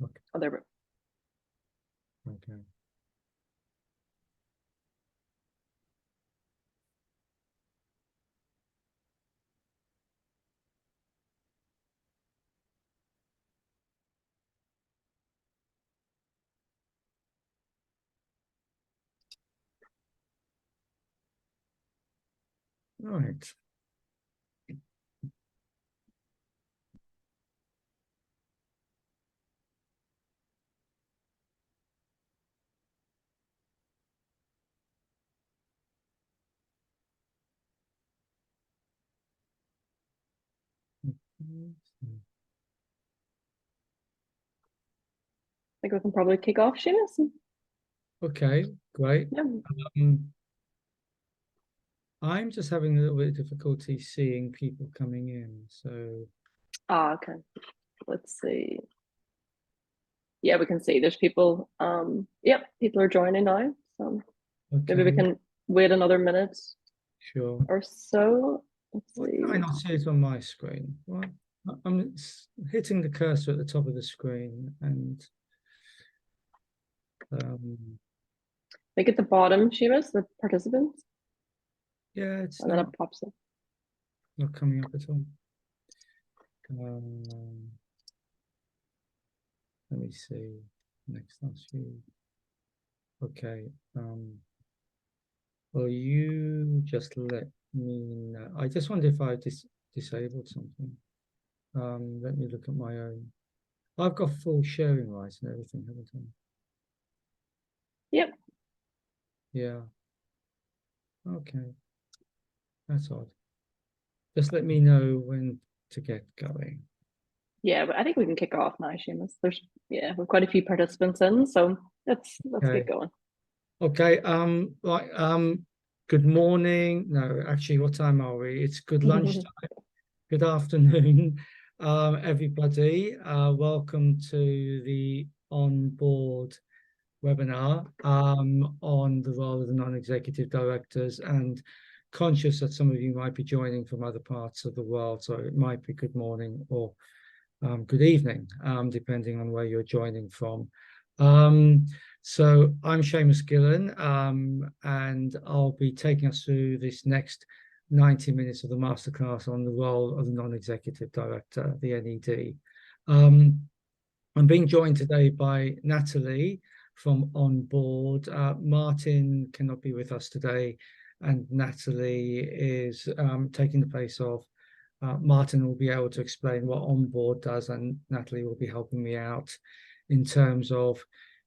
Okay. Oh, there we go. Okay. Right. I think we can probably kick off, Seamus. Okay, great. Yeah. I'm just having a little bit of difficulty seeing people coming in, so Okay. Let's see. Yeah, we can see there's people. Yep, people are joining now. So maybe we okay, can wait another minute sure. or so. Let's Why see. can I not see it on my screen? Well, I'm hitting the cursor at the top of the screen, and I think at the bottom, Seamus, the participants, yeah, it's and then it not pops up. coming up at all. Um, Let me see. Next, last few. Okay. Well, you just let me know. I just wonder if I disabled something. Let me look at my own. I've got full sharing rights and everything, haven't I? Yep. Yeah. Okay. That's odd. Just let me know when to get going. Yeah, but I think we can kick off now, Seamus. We've quite a few participants in, so let's get Okay. going. Okay. Right. Good morning. No, actually, what time are we? It's good lunchtime. Good afternoon, everybody. Welcome to the On Board webinar on the role of the non-executive directors, and conscious that some of you might be joining from other parts of the world, so it might be good morning or good evening, depending on where you're joining from. So I'm Seamus Gillen, and I'll be taking us through this next 90 minutes of the masterclass on the role of the non-executive director, the NED. I'm being joined today by Natalie from On Board. Martin cannot be with us today, and Natalie is taking the place of Martin. Will be able to explain what On Board does, and Natalie will be helping me out in terms of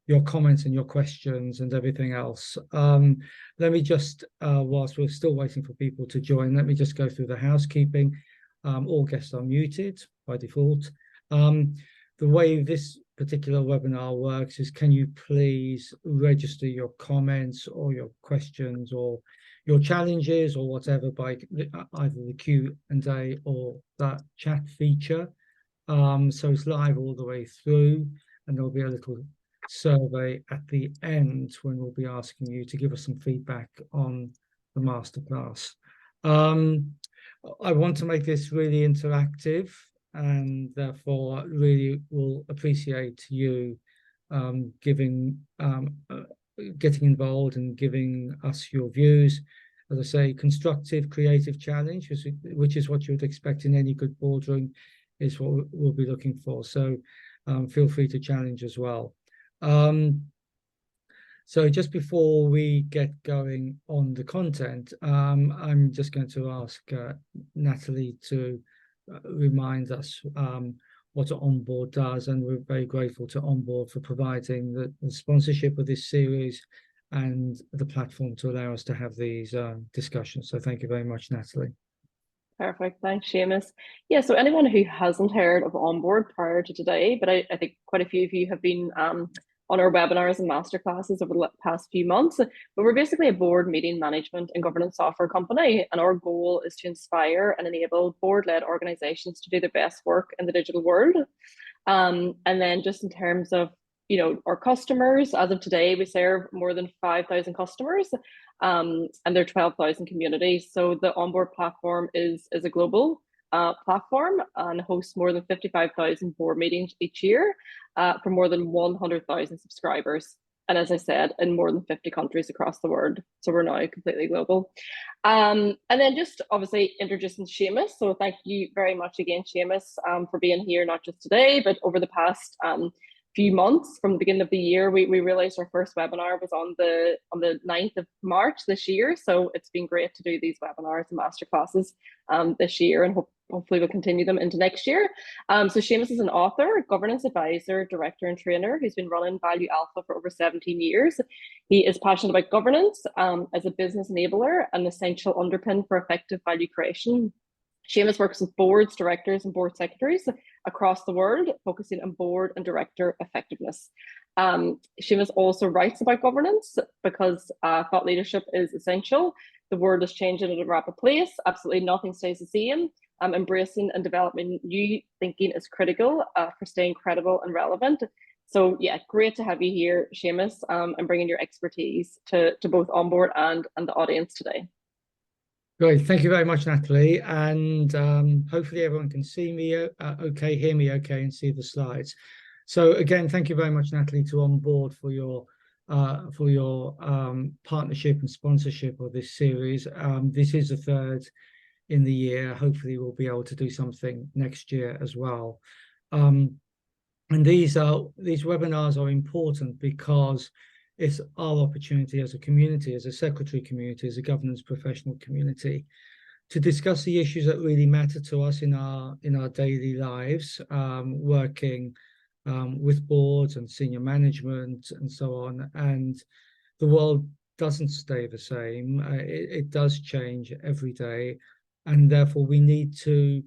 your comments and your questions and everything else. Let me just, whilst we're still waiting for people to join, let me just go through the housekeeping. All guests are muted by default. The way this particular webinar works is, can you please register your comments or your questions or your challenges or whatever by either the Q&A or that chat feature. So it's live all the way through, and there'll be a little survey at the end when we'll be asking you to give us some feedback on the masterclass. I want to make this really interactive, and therefore really will appreciate you getting involved and giving us your views. As I say, constructive, creative challenge, which is what you would expect in any good boardroom, is what we'll be looking for. So feel free to challenge as well. So just before we get going on the content, I'm just going to ask Natalie to remind us what On Board does, and we're very grateful to On Board for providing the sponsorship of this series and the platform to allow us to have these discussions. So thank you very much, Natalie. Perfect. Thanks, Seamus. Yeah, so anyone who hasn't heard of On Board prior to today, but I think quite a few of you have been on our webinars and masterclasses over the past few months. But we're basically a board meeting management and governance software company, and our goal is to inspire and enable board-led organizations to do their best work in the digital world. And then just in terms of our customers, as of today, we serve more than 5,000 customers, and there are 12,000 communities. So the On Board platform is a global platform and hosts more than 55,000 board meetings each year for more than 100,000 subscribers. And as I said, in more than 50 countries across the world. So we're now completely global. And then just obviously introducing Seamus. So thank you very much again, Seamus, for being here, not just today, but over the past few months. From the beginning of the year, we realized our first webinar was on the 9th of March this year. So it's been great to do these webinars and masterclasses this year, and hopefully we'll continue them into next year. So Seamus is an author, governance advisor, director and trainer who's been running Value Alpha for over 17 years. He is passionate about governance as a business enabler, an essential underpin for effective value creation. Seamus works with boards, directors, and board secretaries across the world, focusing on board and director effectiveness. Seamus also writes about governance because thought leadership is essential. The world is changing at a rapid pace. Absolutely nothing stays the same. Embracing and developing new thinking is critical for staying credible and relevant. So yeah, great to have you here, Seamus, and bringing your expertise to both Onboard and the audience today. Great, thank you very much, Natalie, and hopefully everyone can see me okay, hear me okay, and see the slides. So again, thank you very much, Natalie, to Onboard for your partnership and sponsorship of this series. This is the third in the year. Hopefully, we'll be able to do something next year as well. And these webinars are important because it's our opportunity as a community, as a secretary community, as a governance professional community, to discuss the issues that really matter to us in our daily lives, working with boards and senior management and so on. And the world doesn't stay the same. It does change every day. And therefore, we need to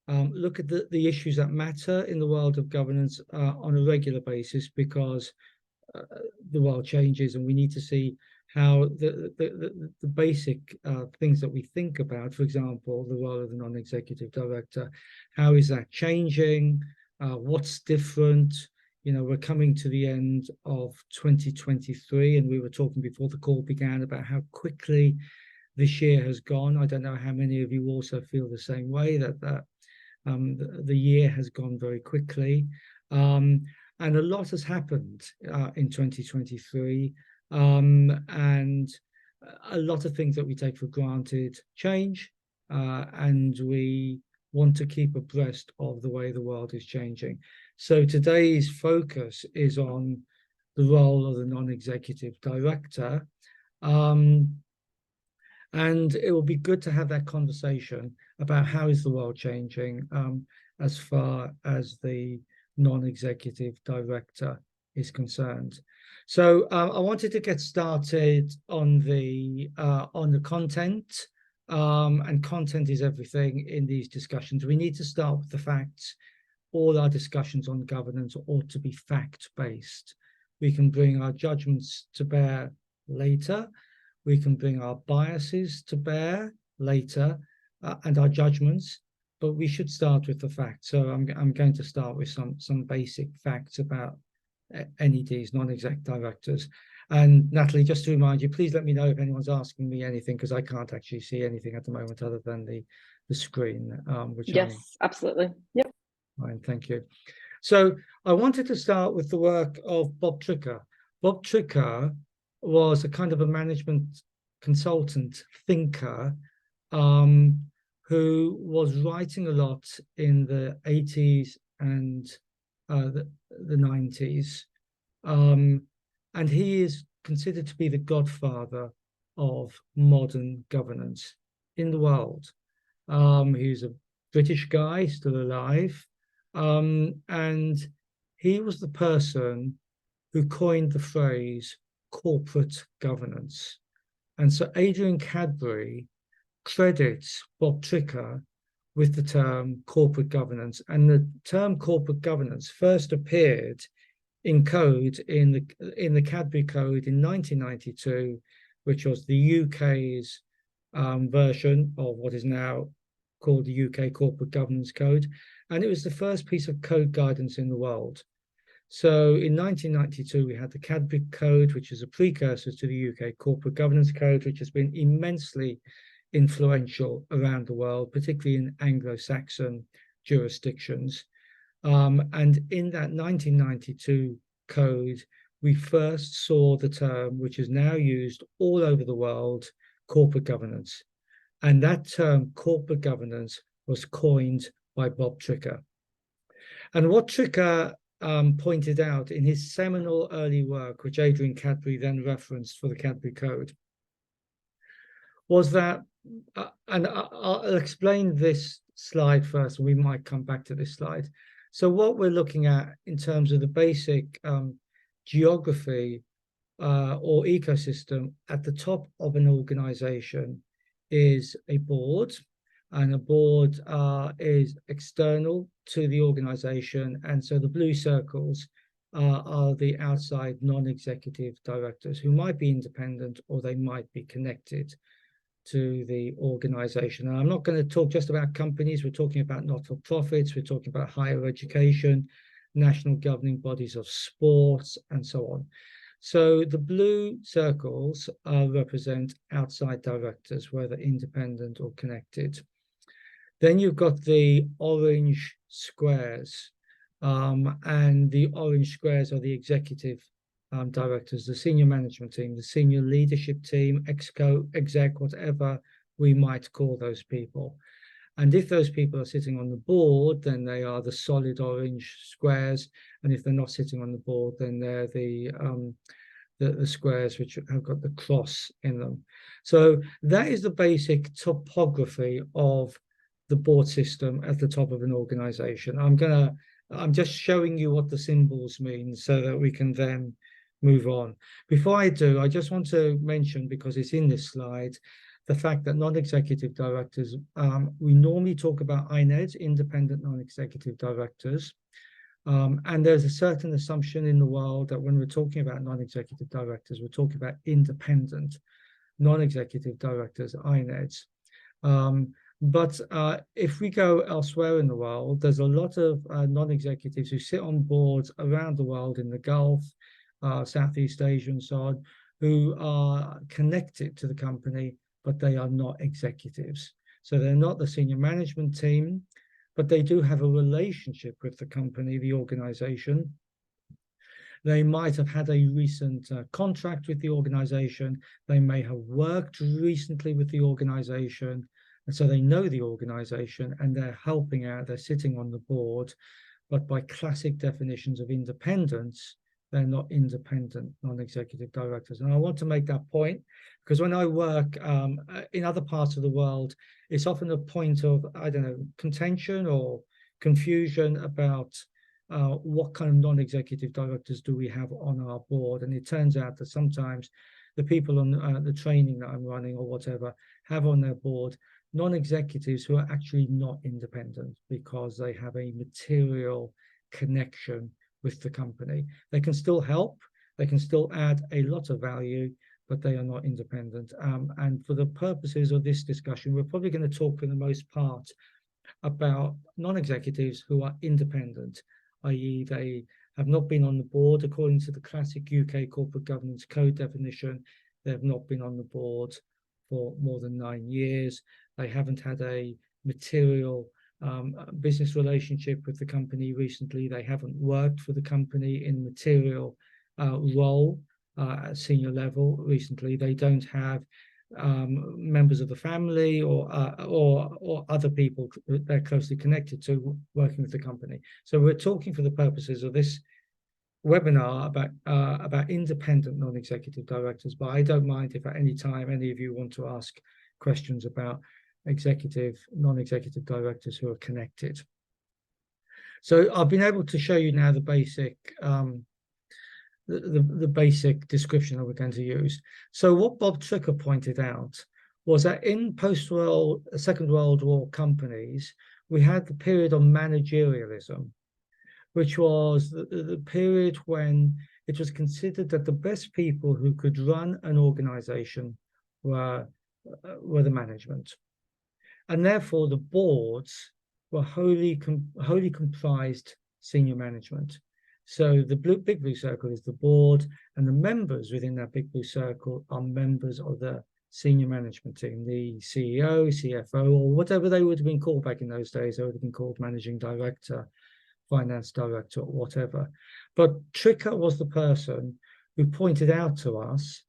look at the issues that matter in the world of governance on a regular basis, because the world changes, and we need to see how the basic things that we think about, for example, the role of the non-executive director, how is that changing? What's different? You know, we're coming to the end of 2023, and we were talking before the call began about how quickly this year has gone. I don't know how many of you also feel the same way, that the year has gone very quickly. And a lot has happened in 2023, and a lot of things that we take for granted change, and we want to keep abreast of the way the world is changing. So today's focus is on the role of the non-executive director, and it will be good to have that conversation about how is the world changing as far as the non-executive director is concerned. So I wanted to get started on the content, and content is everything in these discussions. We need to start with the facts. All our discussions on governance ought to be fact-based. We can bring our judgments to bear later. We can bring our biases to bear later, and our judgments, but we should start with the facts. So I'm going to start with some basic facts about NEDs, non-exec directors. And Natalie, just to remind you, please let me know if anyone's asking me anything, because I can't actually see anything at the moment other than the screen. Which yes, absolutely. Yep. Fine, thank you. So I wanted to start with the work of Bob Tricker. Bob Tricker was a kind of a management consultant thinker who was writing a lot in the 80s and the 90s. And he is considered to be the godfather of modern governance in the world. He's a British guy, still alive. And he was the person who coined the phrase corporate governance. And so Adrian Cadbury credits Bob Tricker with the term corporate governance. And the term corporate governance first appeared in code in the Cadbury Code in 1992, which was the UK's version of what is now called the UK Corporate Governance Code. And it was the first piece of code guidance in the world. So in 1992, we had the Cadbury Code, which is a precursor to the UK Corporate Governance Code, which has been immensely influential around the world, particularly in Anglo-Saxon jurisdictions. And in that 1992 code, we first saw the term, which is now used all over the world, corporate governance. And that term, corporate governance, was coined by Bob Tricker. And what Tricker pointed out in his seminal early work, which Adrian Cadbury then referenced for the Cadbury Code, was that, and I'll explain this slide first, and we might come back to this slide. So what we're looking at in terms of the basic geography or ecosystem at the top of an organization is a board, and a board is external to the organization. And so the blue circles are the outside non-executive directors who might be independent or they might be connected to the organization. And I'm not going to talk just about companies. We're talking about not-for-profits. We're talking about higher education, national governing bodies of sports, and so on. So the blue circles represent outside directors, whether independent or connected. Then you've got the orange squares, and the orange squares are the executive directors, the senior management team, the senior leadership team, exco, exec, whatever we might call those people. And if those people are sitting on the board, then they are the solid orange squares. And if they're not sitting on the board, then they're the squares which have got the cross in them. So that is the basic topography of the board system at the top of an organization. I'm just showing you what the symbols mean so that we can then move on. Before I do, I just want to mention, because it's in this slide, the fact that non-executive directors, we normally talk about INEDs, independent non-executive directors. And there's a certain assumption in the world that when we're talking about non-executive directors, we're talking about independent non-executive directors, INEDs. But if we go elsewhere in the world, there's a lot of non-executives who sit on boards around the world in the Gulf, Southeast Asia, and so on, who are connected to the company, but they are not executives. So they're not the senior management team, but they do have a relationship with the company, the organization. They might have had a recent contract with the organization. They may have worked recently with the organization. And so they know the organization and they're helping out, they're sitting on the board, but by classic definitions of independence, they're not independent non-executive directors. And I want to make that point because when I work in other parts of the world, it's often a point of, I don't know, contention or confusion about what kind of non-executive directors do we have on our board. And it turns out that sometimes the people on the training that I'm running or whatever have on their board non-executives who are actually not independent because they have a material connection with the company. They can still help, they can still add a lot of value, but they are not independent. And for the purposes of this discussion, we're probably going to talk for the most part about non-executives who are independent, i.e. they have not been on the board according to the classic UK Corporate Governance Code definition. They have not been on the board for more than 9 years. They haven't had a material business relationship with the company recently. They haven't worked for the company in material role at senior level recently. They don't have members of the family or other people they're closely connected to working with the company. So we're talking for the purposes of this webinar about independent non-executive directors, but I don't mind if at any time any of you want to ask questions about executive, non-executive directors who are connected. So I've been able to show you now the basic the basic description that we're going to use. So what Bob Tricker pointed out was that in Second World War companies, we had the period of managerialism, which was the period when it was considered that the best people who could run an organization were the management. And therefore, the boards were wholly comprised senior management. So the big blue circle is the board, and the members within that big blue circle are members of the senior management team, the CEO, CFO, or whatever they would have been called back in those days. They would have been called managing director, finance director, or whatever. But Tricker was the person who pointed out to us,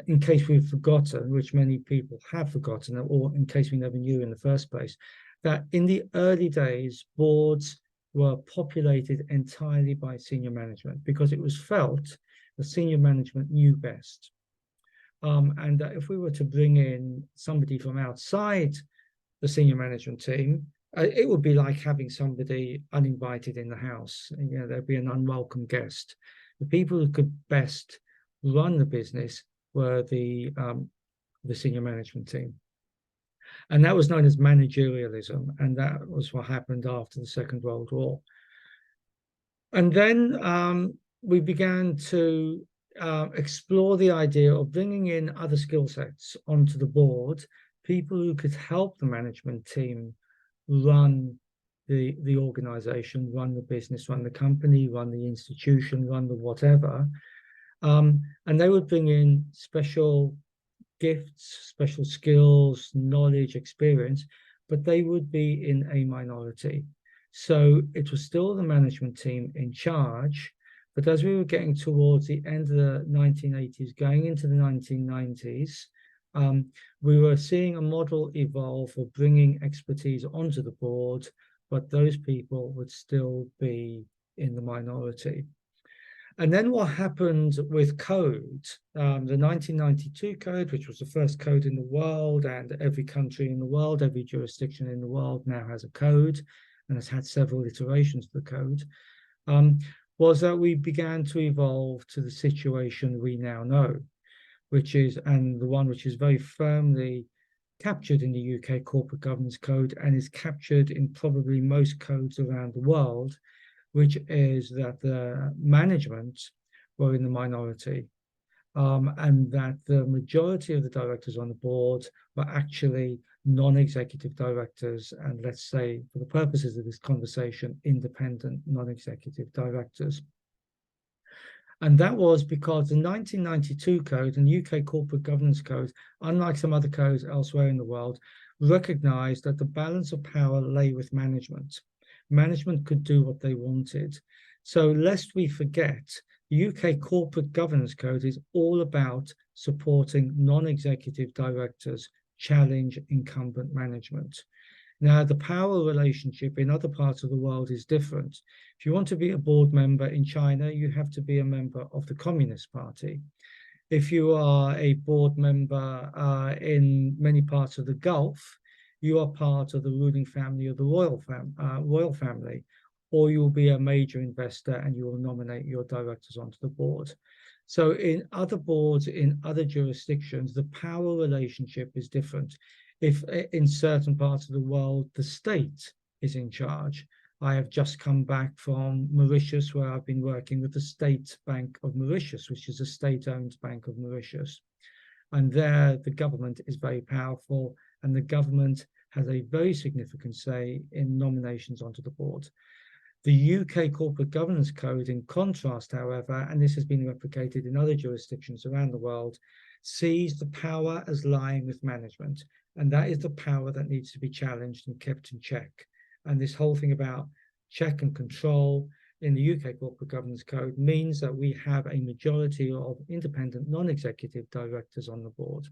in case we've forgotten, which many people have forgotten, or in case we never knew in the first place, that in the early days, boards were populated entirely by senior management because it was felt the senior management knew best. And that if we were to bring in somebody from outside the senior management team, it would be like having somebody uninvited in the house. You know, there'd be an unwelcome guest. The people who could best run the business were the senior management team. And that was known as managerialism. And that was what happened after the Second World War. And then we began to explore the idea of bringing in other skill sets onto the board, people who could help the management team run the organization, run the business, run the company, run the institution, run the whatever. And they would bring in special gifts, special skills, knowledge, experience, but they would be in a minority. So it was still the management team in charge, but as we were getting towards the end of the 1980s, going into the 1990s, we were seeing a model evolve for bringing expertise onto the board, but those people would still be in the minority. And then what happened with code, the 1992 code, which was the first code in the world, and every country in the world, every jurisdiction in the world now has a code and has had several iterations of the code, was that we began to evolve to the situation we now know, which is, and the one which is very firmly captured in the UK Corporate Governance Code and is captured in probably most codes around the world, which is that the management were in the minority, and that the majority of the directors on the board were actually non-executive directors, and let's say, for the purposes of this conversation, independent non-executive directors. And that was because the 1992 code and UK Corporate Governance Code, unlike some other codes elsewhere in the world, recognized that the balance of power lay with management. Management could do what they wanted. So lest we forget, the UK Corporate Governance Code is all about supporting non-executive directors challenge incumbent management. Now, the power relationship in other parts of the world is different. If you want to be a board member in China, you have to be a member of the Communist Party. If you are a board member in many parts of the Gulf, you are part of the ruling family of the royal family, or you'll be a major investor and you will nominate your directors onto the board. So in other boards, in other jurisdictions, the power relationship is different. If in certain parts of the world, the state is in charge. I have just come back from Mauritius, where I've been working with the State Bank of Mauritius, which is a state-owned Bank of Mauritius. And there, the government is very powerful, and the government has a very significant say in nominations onto the board. The UK Corporate Governance Code, in contrast, however, and this has been replicated in other jurisdictions around the world, sees the power as lying with management. And that is the power that needs to be challenged and kept in check. And this whole thing about check and control in the UK Corporate Governance Code means that we have a majority of independent non-executive directors on the board.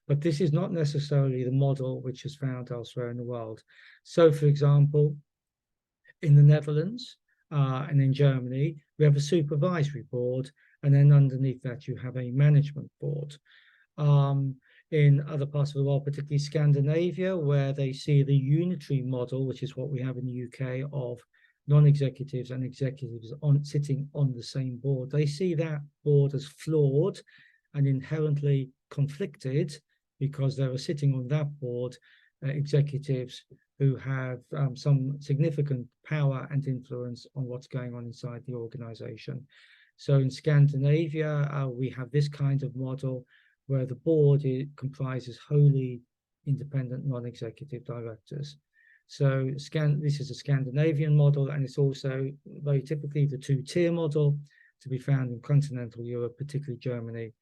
But this is not necessarily the model which is found elsewhere in the world. So, for example, in the Netherlands and in Germany, we have a supervisory board, and then underneath that you have a management board. In other parts of the world, particularly Scandinavia, where they see the unitary model, which is what we have in the UK, of non-executives and executives sitting on the same board, they see that board as flawed and inherently conflicted, because they are sitting on that board executives who have some significant power and influence on what's going on inside the organization. So in Scandinavia, we have this kind of model where the board comprises wholly independent non-executive directors. So this is a Scandinavian model, and it's also very typically the two-tier model to be found in continental Europe, particularly Germany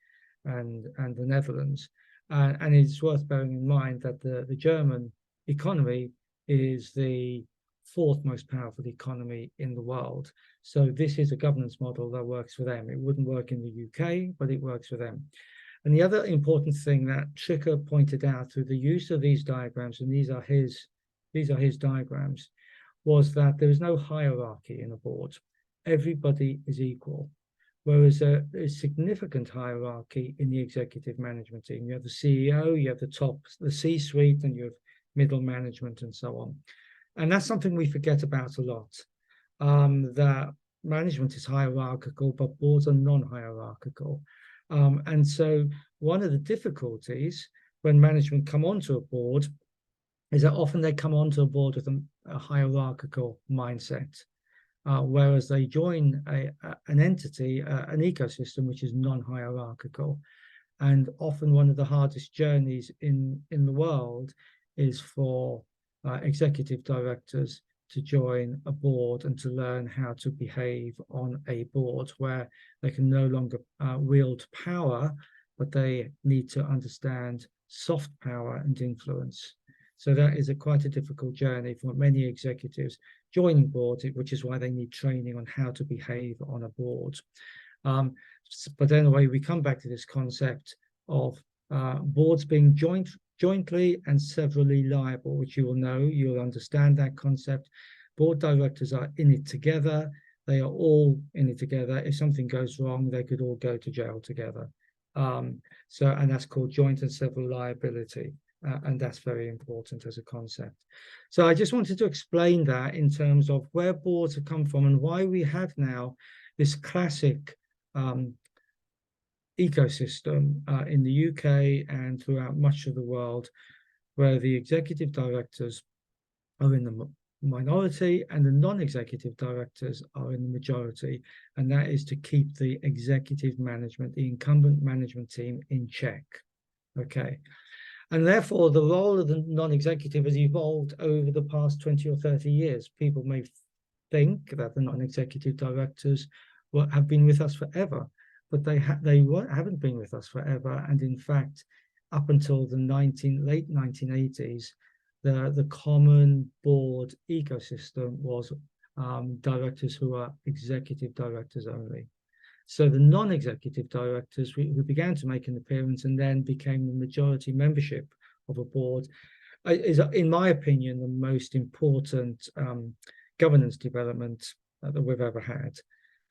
and the Netherlands. And it's worth bearing in mind that the German economy is the fourth most powerful economy in the world. So this is a governance model that works for them. It wouldn't work in the UK, but it works for them. And the other important thing that Tricker pointed out through the use of these diagrams, and these are his diagrams, was that there is no hierarchy in a board. Everybody is equal. Whereas a significant hierarchy in the executive management team. You have the CEO, you have the C-suite, and you have middle management and so on. And that's something we forget about a lot, that management is hierarchical, but boards are non-hierarchical. And so one of the difficulties when management come onto a board is that often they come onto a board with a hierarchical mindset. Whereas they join an entity, an ecosystem, which is non-hierarchical. And often one of the hardest journeys in the world is for executive directors to join a board and to learn how to behave on a board where they can no longer wield power, but they need to understand soft power and influence. So that is quite a difficult journey for many executives joining boards, which is why they need training on how to behave on a board. But anyway, we come back to this concept of boards being jointly and severally liable, which you will know, you'll understand that concept. Board directors are in it together. They are all in it together. If something goes wrong, they could all go to jail together. And that's called joint and several liability. And that's very important as a concept. So I just wanted to explain that in terms of where boards have come from and why we have now this classic ecosystem in the UK and throughout much of the world, where the executive directors are in the minority and the non-executive directors are in the majority. And that is to keep the executive management, the incumbent management team in check. Okay. And therefore, the role of the non-executive has evolved over the past 20 or 30 years. People may think that the non-executive directors have been with us forever, but they haven't been with us forever. And in fact, up until the late 1980s, the common board ecosystem was directors who are executive directors only. So the non-executive directors who began to make an appearance and then became the majority membership of a board is, in my opinion, the most important governance development that we've ever had.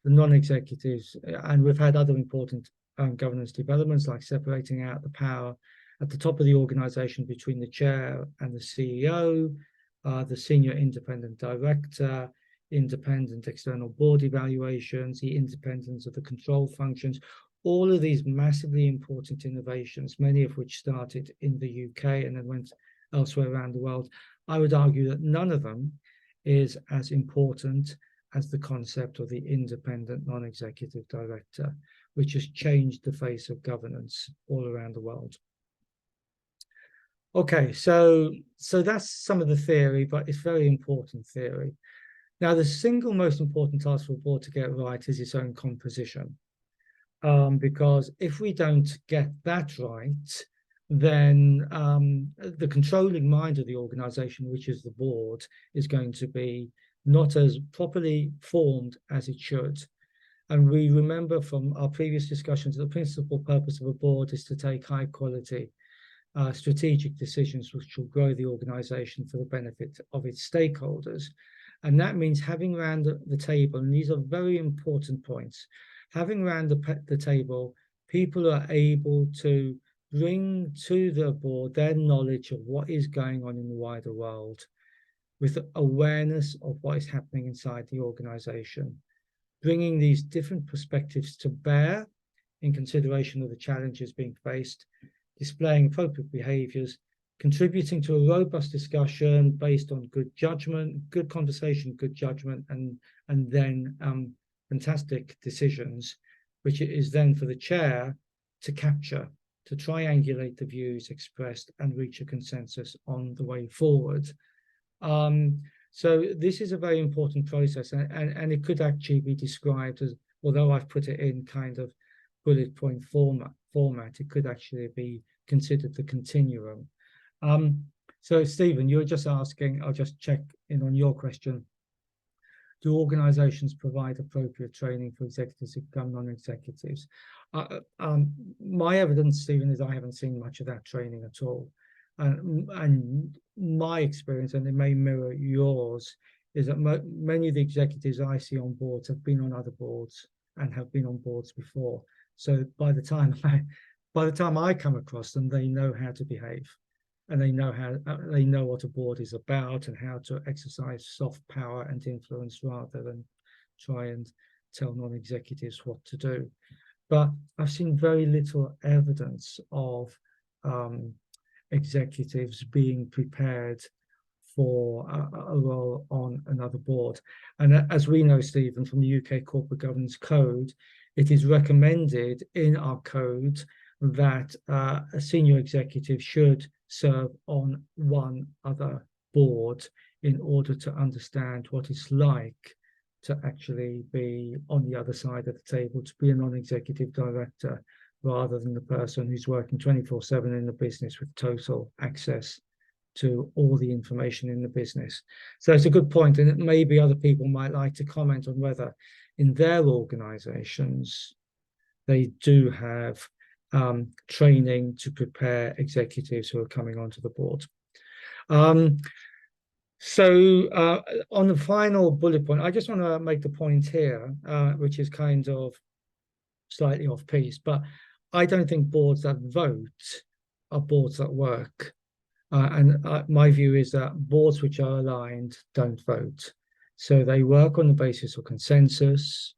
The non-executives, and we've had other important governance developments like separating out the power at the top of the organization between the chair and the CEO, the senior independent director, independent external board evaluations, the independence of the control functions, all of these massively important innovations, many of which started in the UK and then went elsewhere around the world. I would argue that none of them is as important as the concept of the independent non-executive director, which has changed the face of governance all around the world. Okay, so that's some of the theory, but it's very important theory. Now, the single most important task for a board to get right is its own composition. Because if we don't get that right, then the controlling mind of the organization, which is the board, is going to be not as properly formed as it should. And we remember from our previous discussions, the principal purpose of a board is to take high quality strategic decisions which will grow the organization for the benefit of its stakeholders. And that means having around the table, and these are very important points, having around the table, people are able to bring to the board their knowledge of what is going on in the wider world with awareness of what is happening inside the organization, bringing these different perspectives to bear in consideration of the challenges being faced, displaying appropriate behaviors, contributing to a robust discussion based on good judgment, good conversation, good judgment, and then fantastic decisions, which is then for the chair to capture, to triangulate the views expressed and reach a consensus on the way forward. So this is a very important process, and it could actually be described as, although I've put it in kind of bullet point format, it could actually be considered the continuum. So Stephen, you're just asking, I'll just check in on your question. Do organizations provide appropriate training for executives who become non-executives? My evidence, Stephen, is I haven't seen much of that training at all. And my experience, and it may mirror yours, is that many of the executives I see on boards have been on other boards and have been on boards before. So by the time I come across them, they know how to behave, and they know what a board is about and how to exercise soft power and influence rather than try and tell non-executives what to do. But I've seen very little evidence of executives being prepared for a role on another board. And as we know, Stephen, from the UK Corporate Governance Code, it is recommended in our code that a senior executive should serve on one other board in order to understand what it's like to actually be on the other side of the table, to be a non-executive director, rather than the person who's working 24/7 in the business with total access to all the information in the business. So it's a good point, and maybe other people might like to comment on whether in their organizations they do have training to prepare executives who are coming onto the board. So on the final bullet point, I just want to make the point here, which is kind of slightly off piece, but I don't think boards that vote are boards that work. My view is that boards which are aligned don't vote. So they work on the basis of consensus,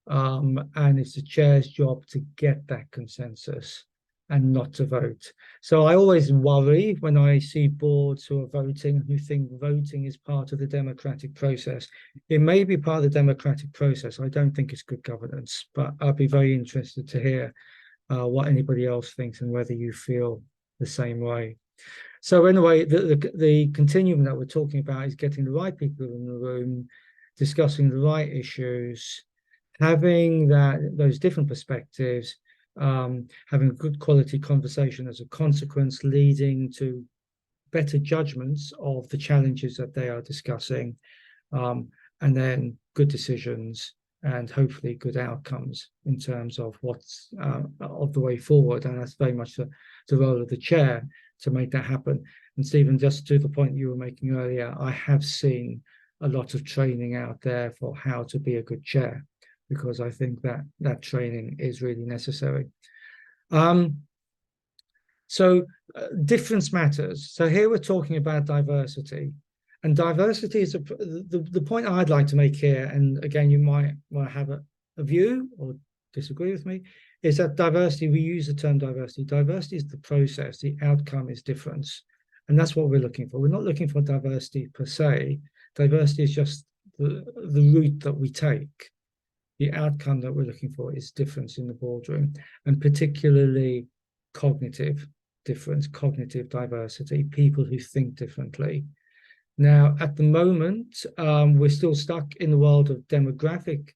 and it's the chair's job to get that consensus and not to vote. So I always worry when I see boards who are voting, who think voting is part of the democratic process. It may be part of the democratic process. I don't think it's good governance, but I'd be very interested to hear what anybody else thinks and whether you feel the same way. So anyway, the continuum that we're talking about is getting the right people in the room, discussing the right issues, having those different perspectives, having a good quality conversation as a consequence, leading to better judgments of the challenges that they are discussing, and then good decisions and hopefully good outcomes in terms of what's of the way forward. And that's very much the role of the chair to make that happen. And Stephen, just to the point you were making earlier, I have seen a lot of training out there for how to be a good chair, because I think that training is really necessary. So difference matters. So here we're talking about diversity. And diversity is the point I'd like to make here, and again, you might want to have a view or disagree with me, is that diversity, we use the term diversity. Diversity is the process, the outcome is difference. And that's what we're looking for. We're not looking for diversity per se. Diversity is just the route that we take. The outcome that we're looking for is difference in the boardroom, and particularly cognitive difference, cognitive diversity, people who think differently. Now, at the moment, we're still stuck in the world of demographic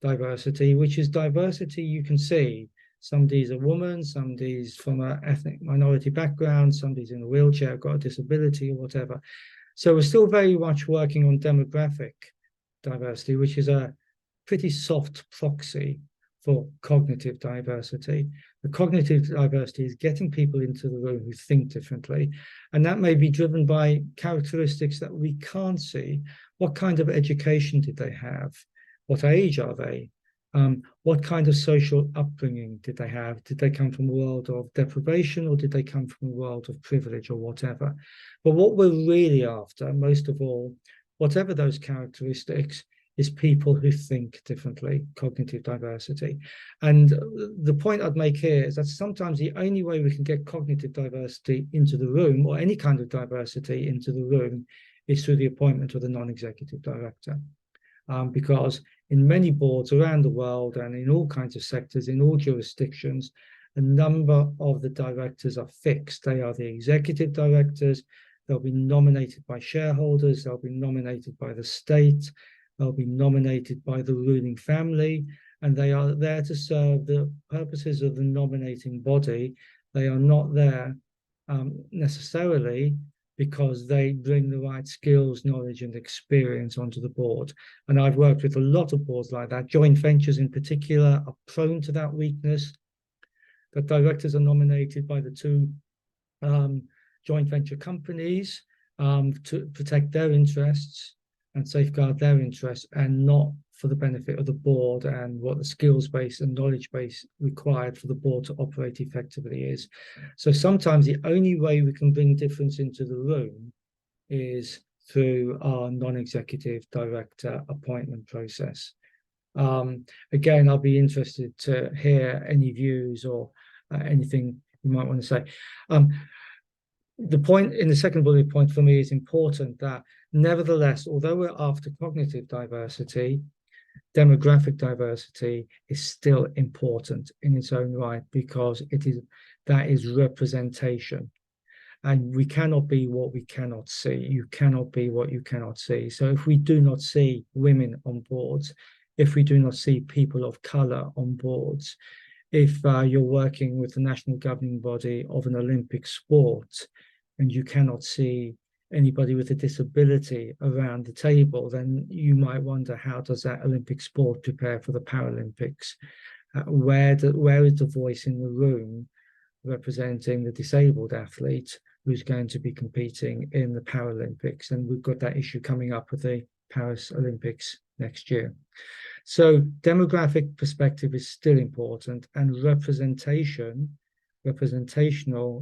diversity, which is diversity you can see. Somebody's a woman, somebody's from an ethnic minority background, somebody's in a wheelchair, got a disability or whatever. So we're still very much working on demographic diversity, which is a pretty soft proxy for cognitive diversity. The cognitive diversity is getting people into the room who think differently. And that may be driven by characteristics that we can't see. What kind of education did they have? What age are they? What kind of social upbringing did they have? Did they come from a world of deprivation, or did they come from a world of privilege or whatever? But what we're really after, most of all, whatever those characteristics, is people who think differently, cognitive diversity. And the point I'd make here is that sometimes the only way we can get cognitive diversity into the room, or any kind of diversity into the room, is through the appointment of the non-executive director. Because in many boards around the world and in all kinds of sectors, in all jurisdictions, a number of the directors are fixed. They are the executive directors. They'll be nominated by shareholders. They'll be nominated by the state. They'll be nominated by the ruling family. and they are there to serve the purposes of the nominating body. They are not there necessarily because they bring the right skills, knowledge, and experience onto the board. And I've worked with a lot of boards like that. Joint ventures in particular are prone to that weakness. The directors are nominated by the two joint venture companies to protect their interests and safeguard their interests, and not for the benefit of the board and what the skills base and knowledge base required for the board to operate effectively is. So sometimes the only way we can bring difference into the room is through our non-executive director appointment process. Again, I'll be interested to hear any views or anything you might want to say. The point in the second bullet point for me is important that nevertheless, although we're after cognitive diversity, demographic diversity is still important in its own right, because that is representation. And we cannot be what we cannot see. You cannot be what you cannot see. So if we do not see women on boards, if we do not see people of color on boards, if you're working with the national governing body of an Olympic sport and you cannot see anybody with a disability around the table, then you might wonder, how does that Olympic sport prepare for the Paralympics? Where is the voice in the room representing the disabled athlete who's going to be competing in the Paralympics? And we've got that issue coming up with the Paris Olympics next year. So demographic perspective is still important, and representational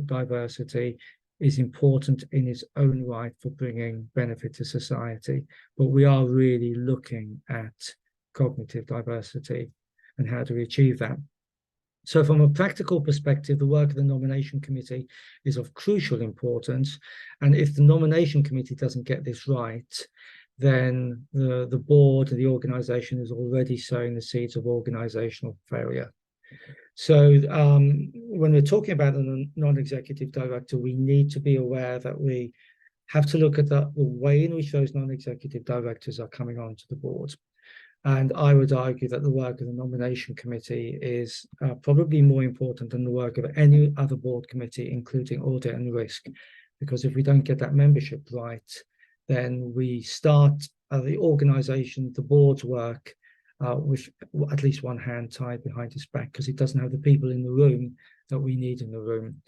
diversity is important in its own right for bringing benefit to society. But we are really looking at cognitive diversity and how do we achieve that. So from a practical perspective, the work of the nomination committee is of crucial importance. And if the nomination committee doesn't get this right, then the board, the organization, is already sowing the seeds of organizational failure. So when we're talking about the non-executive director, we need to be aware that we have to look at the way in which those non-executive directors are coming onto the board. And I would argue that the work of the nomination committee is probably more important than the work of any other board committee, including audit and risk, because if we don't get that membership right, then we start the organization, the board's work, with at least one hand tied behind its back, because it doesn't have the people in the room that we need in the room.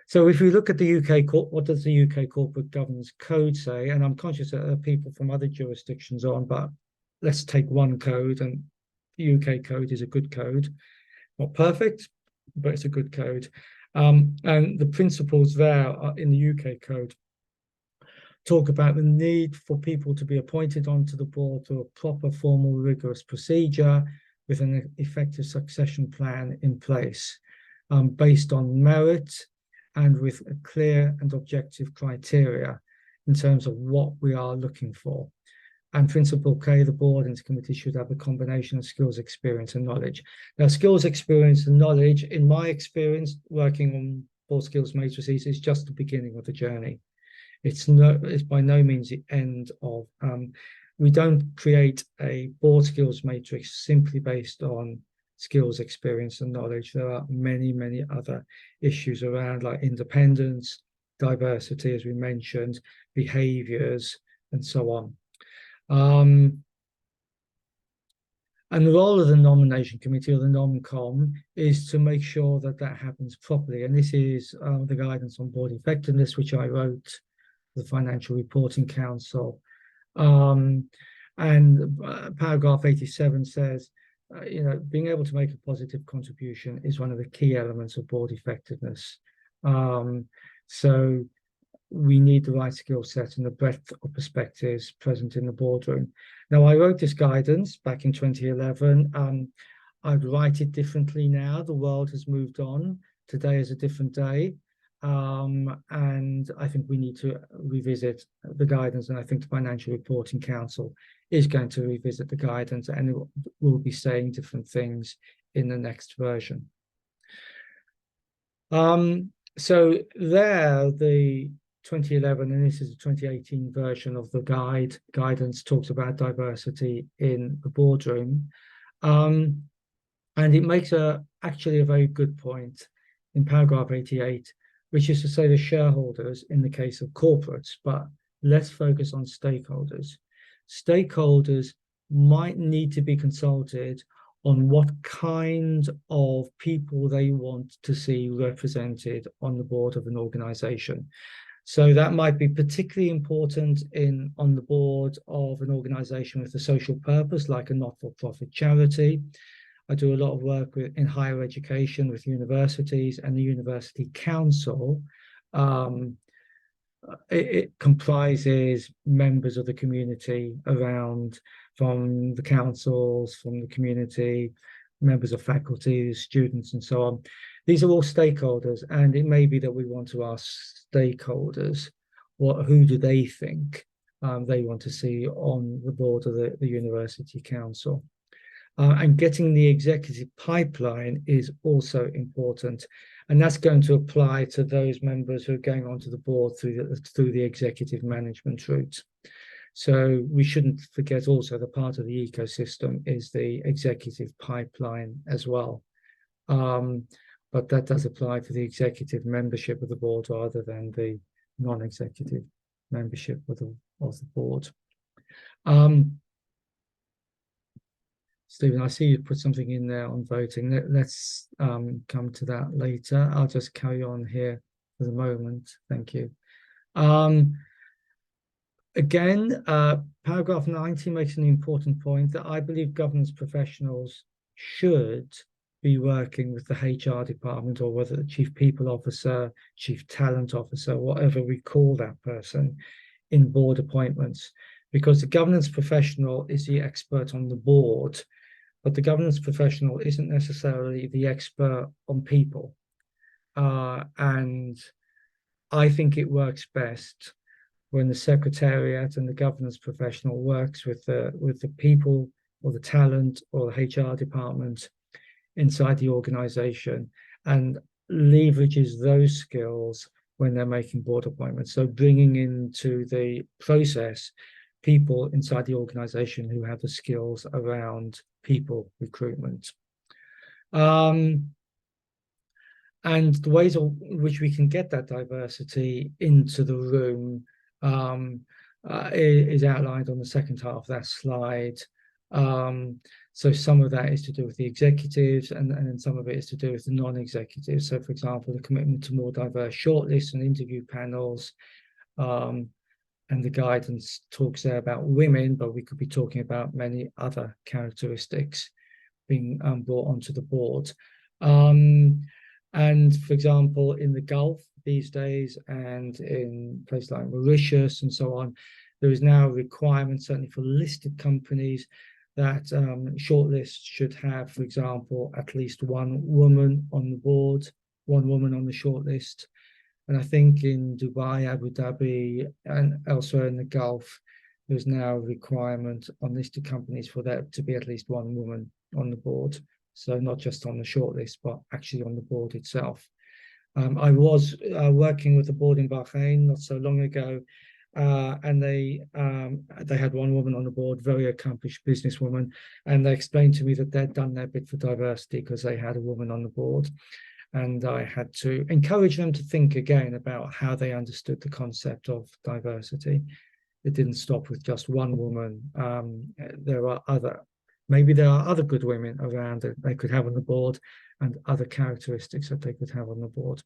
So if we look at the UK, what does the UK Corporate Governance Code say? And I'm conscious that there are people from other jurisdictions on, but let's take one code, and the UK code is a good code. Not perfect, but it's a good code. And the principles there are in the UK code talk about the need for people to be appointed onto the board through a proper, formal, rigorous procedure with an effective succession plan in place, based on merit and with a clear and objective criteria in terms of what we are looking for. And principle K, the board and its committee should have a combination of skills, experience, and knowledge. Now, skills, experience, and knowledge, in my experience, working on board skills matrices, is just the beginning of the journey. It's by no means the end of. We don't create a board skills matrix simply based on skills, experience, and knowledge. There are many, many other issues around, like independence, diversity, as we mentioned, behaviors, and so on. And the role of the nomination committee, or the nom-com, is to make sure that that happens properly. And this is the guidance on board effectiveness, which I wrote for the Financial Reporting Council. And paragraph 87 says, being able to make a positive contribution is one of the key elements of board effectiveness. So we need the right skill set and the breadth of perspectives present in the boardroom. Now, I wrote this guidance back in 2011. I'd write it differently now. The world has moved on. Today is a different day. And I think we need to revisit the guidance. And I think the Financial Reporting Council is going to revisit the guidance, and it will be saying different things in the next version. So there, the 2011, and this is a 2018 version of the guidance, talks about diversity in the boardroom. And it makes actually a very good point in paragraph 88, which is to say the shareholders in the case of corporates, but let's focus on stakeholders. Stakeholders might need to be consulted on what kind of people they want to see represented on the board of an organization. So that might be particularly important on the board of an organization with a social purpose, like a not-for-profit charity. I do a lot of work in higher education with universities and the University Council. It comprises members of the community around, from the councils, from the community, members of faculty, students, and so on. These are all stakeholders, and it may be that we want to ask stakeholders who do they think they want to see on the board of the University Council. And getting the executive pipeline is also important. And that's going to apply to those members who are going onto the board through the executive management route. So we shouldn't forget also that part of the ecosystem is the executive pipeline as well. But that does apply for the executive membership of the board rather than the non-executive membership of the board. Stephen, I see you put something in there on voting. Let's come to that later. I'll just carry on here for the moment. Thank you. Again, paragraph 90 makes an important point that I believe governance professionals should be working with the HR department, or whether the chief people officer, chief talent officer, whatever we call that person, in board appointments, because the governance professional is the expert on the board, but the governance professional isn't necessarily the expert on people. And I think it works best when the secretariat and the governance professional works with the people or the talent or the HR department inside the organization and leverages those skills when they're making board appointments. So bringing into the process people inside the organization who have the skills around people recruitment. And the ways in which we can get that diversity into the room is outlined on the second half of that slide. So some of that is to do with the executives, and then some of it is to do with the non-executives. So, for example, the commitment to more diverse shortlists and interview panels, and the guidance talks there about women, but we could be talking about many other characteristics being brought onto the board. And for example, in the Gulf these days, and in places like Mauritius and so on, there is now a requirement, certainly for listed companies, that shortlists should have, for example, at least one woman on the board, one woman on the shortlist. And I think in Dubai, Abu Dhabi, and elsewhere in the Gulf, there's now a requirement on listed companies for there to be at least one woman on the board. So not just on the shortlist, but actually on the board itself. I was working with the board in Bahrain not so long ago, and they had one woman on the board, very accomplished businesswoman, and they explained to me that they'd done their bit for diversity because they had a woman on the board. And I had to encourage them to think again about how they understood the concept of diversity. It didn't stop with just one woman. Maybe there are other good women around that they could have on the board, and other characteristics that they could have on the board.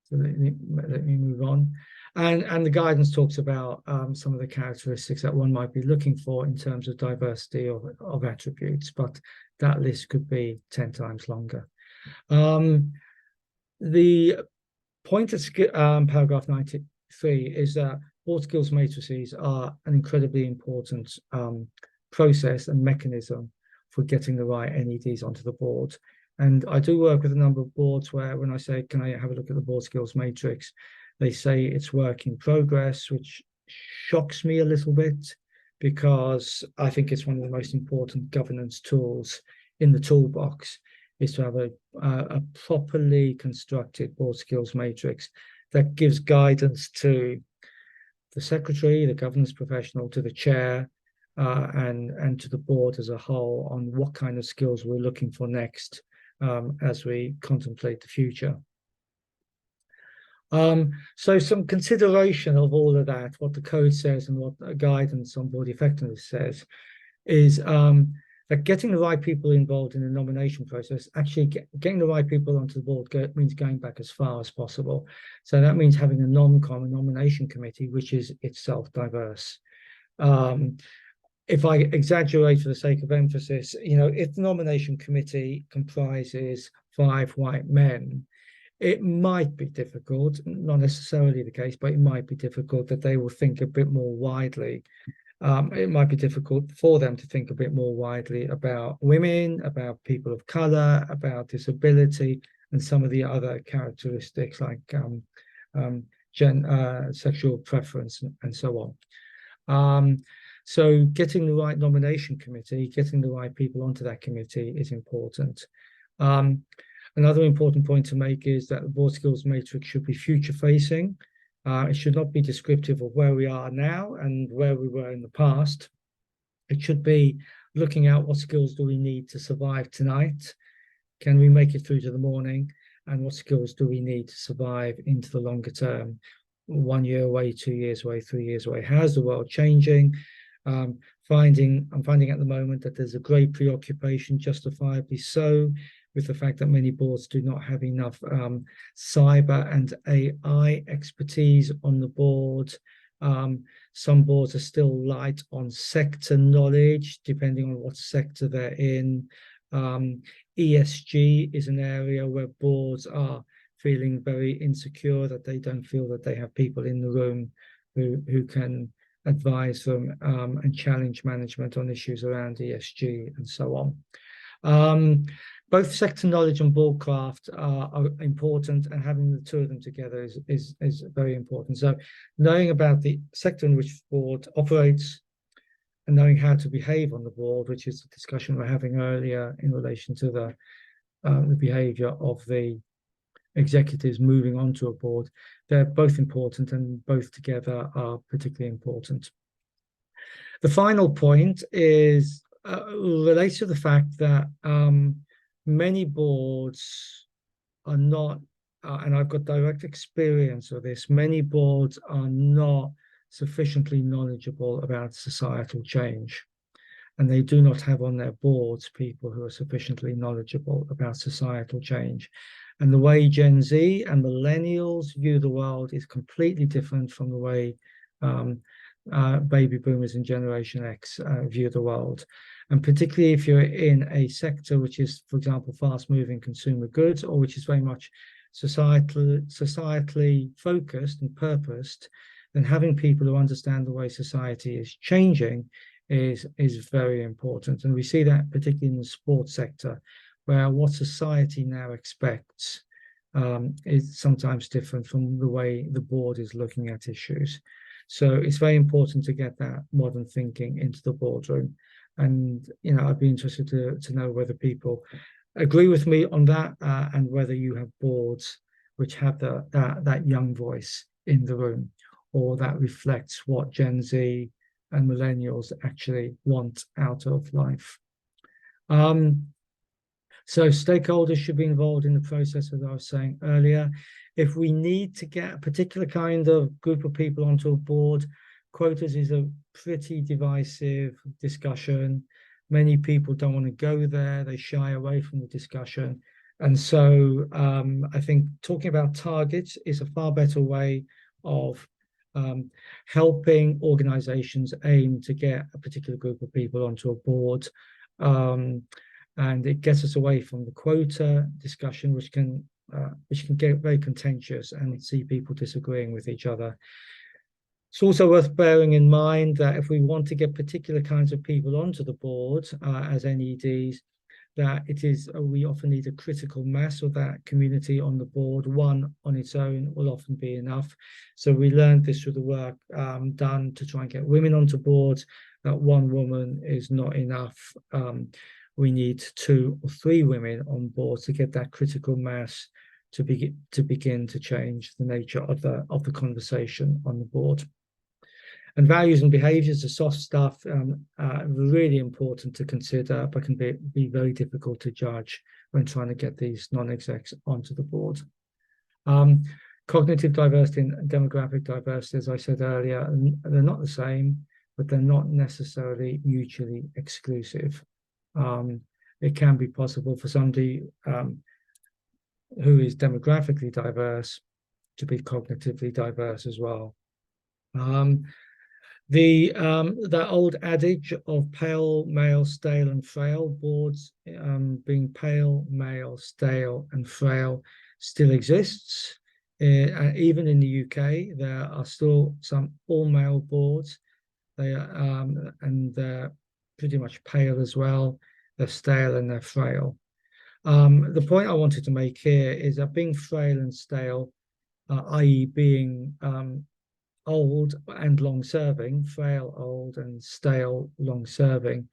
So let me move on. And the guidance talks about some of the characteristics that one might be looking for in terms of diversity of attributes, but that list could be 10 times longer. The point at paragraph 93 is that board skills matrices are an incredibly important process and mechanism for getting the right NEDs onto the board. And I do work with a number of boards where, when I say, can I have a look at the board skills matrix, they say it's work in progress, which shocks me a little bit, because I think it's one of the most important governance tools in the toolbox, is to have a properly constructed board skills matrix that gives guidance to the secretary, the governance professional, to the chair, and to the board as a whole on what kind of skills we're looking for next as we contemplate the future. So some consideration of all of that, what the code says and what the guidance on board effectiveness says, is that getting the right people involved in the nomination process, actually getting the right people onto the board means going back as far as possible. So that means having a non-common nomination committee, which is itself diverse. If I exaggerate for the sake of emphasis, if the nomination committee comprises 5 white men, it might be difficult, not necessarily the case, but it might be difficult that they will think a bit more widely. It might be difficult for them to think a bit more widely about women, about people of color, about disability, and some of the other characteristics like sexual preference and so on. So getting the right nomination committee, getting the right people onto that committee is important. Another important point to make is that the board skills matrix should be future facing. It should not be descriptive of where we are now and where we were in the past. It should be looking at what skills do we need to survive tonight? Can we make it through to the morning? And what skills do we need to survive into the longer term? 1 year away, 2 years away, 3 years away. How's the world changing? I'm finding at the moment that there's a great preoccupation, justifiably so, with the fact that many boards do not have enough cyber and AI expertise on the board. Some boards are still light on sector knowledge, depending on what sector they're in. ESG is an area where boards are feeling very insecure, that they don't feel that they have people in the room who can advise them and challenge management on issues around ESG and so on. Both sector knowledge and board craft are important, and having the two of them together is very important. So knowing about the sector in which the board operates and knowing how to behave on the board, which is the discussion we're having earlier in relation to the behavior of the executives moving onto a board, they're both important, and both together are particularly important. The final point is relates to the fact that many boards are not, and I've got direct experience of this, many boards are not sufficiently knowledgeable about societal change. And they do not have on their boards people who are sufficiently knowledgeable about societal change. And the way Gen Z and millennials view the world is completely different from the way baby boomers and Generation X view the world. And particularly if you're in a sector which is, for example, fast-moving consumer goods, or which is very much societally focused and purposed, then having people who understand the way society is changing is very important. And we see that particularly in the sports sector, where what society now expects is sometimes different from the way the board is looking at issues. So it's very important to get that modern thinking into the boardroom. And I'd be interested to know whether people agree with me on that, and whether you have boards which have that young voice in the room, or that reflects what Gen Z and millennials actually want out of life. So stakeholders should be involved in the process, as I was saying earlier. If we need to get a particular kind of group of people onto a board, quotas is a pretty divisive discussion. Many people don't want to go there. They shy away from the discussion. And so I think talking about targets is a far better way of helping organizations aim to get a particular group of people onto a board. And it gets us away from the quota discussion, which can get very contentious and see people disagreeing with each other. It's also worth bearing in mind that if we want to get particular kinds of people onto the board as NEDs, that we often need a critical mass of that community on the board. One on its own will often be enough. So we learned this through the work done to try and get women onto boards, that one woman is not enough. We need 2 or 3 women on board to get that critical mass to begin to change the nature of the conversation on the board. And values and behaviors, the soft stuff, really important to consider, but can be very difficult to judge when trying to get these non-execs onto the board. Cognitive diversity and demographic diversity, as I said earlier, they're not the same, but they're not necessarily mutually exclusive. It can be possible for somebody who is demographically diverse to be cognitively diverse as well. That old adage of pale, male, stale, and frail, boards being pale, male, stale, and frail still exists. Even in the UK, there are still some all-male boards. They are, and they're pretty much pale as well. They're stale and they're frail. The point I wanted to make here is that being frail and stale, i.e. being old and long-serving, frail, old, and stale, long-serving,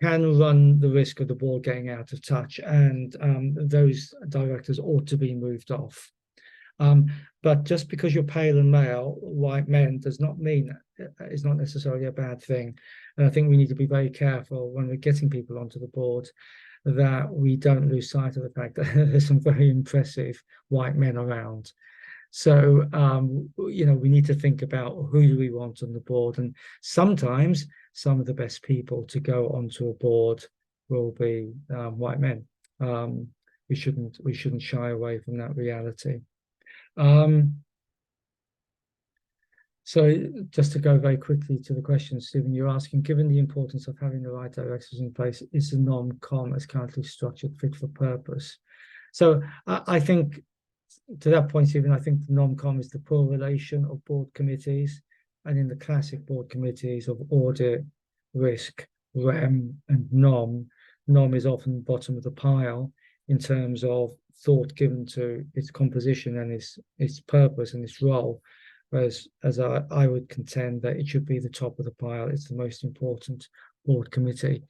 can run the risk of the board getting out of touch, and those directors ought to be moved off. But just because you're pale and male, white men, does not mean it's not necessarily a bad thing. And I think we need to be very careful when we're getting people onto the board that we don't lose sight of the fact that there's some very impressive white men around. So, we need to think about who do we want on the board. And sometimes some of the best people to go onto a board will be white men. We shouldn't shy away from that reality. So just to go very quickly to the question, Stephen, you're asking, given the importance of having the right directors in place, is the non-com as currently structured fit for purpose? So I think, to that point, Stephen, I think the non-com is the poor relation of board committees, and in the classic board committees of audit, risk, REM, and nom is often bottom of the pile in terms of thought given to its composition and its purpose and its role. Whereas, as I would contend that it should be the top of the pile. It's the most important board committee.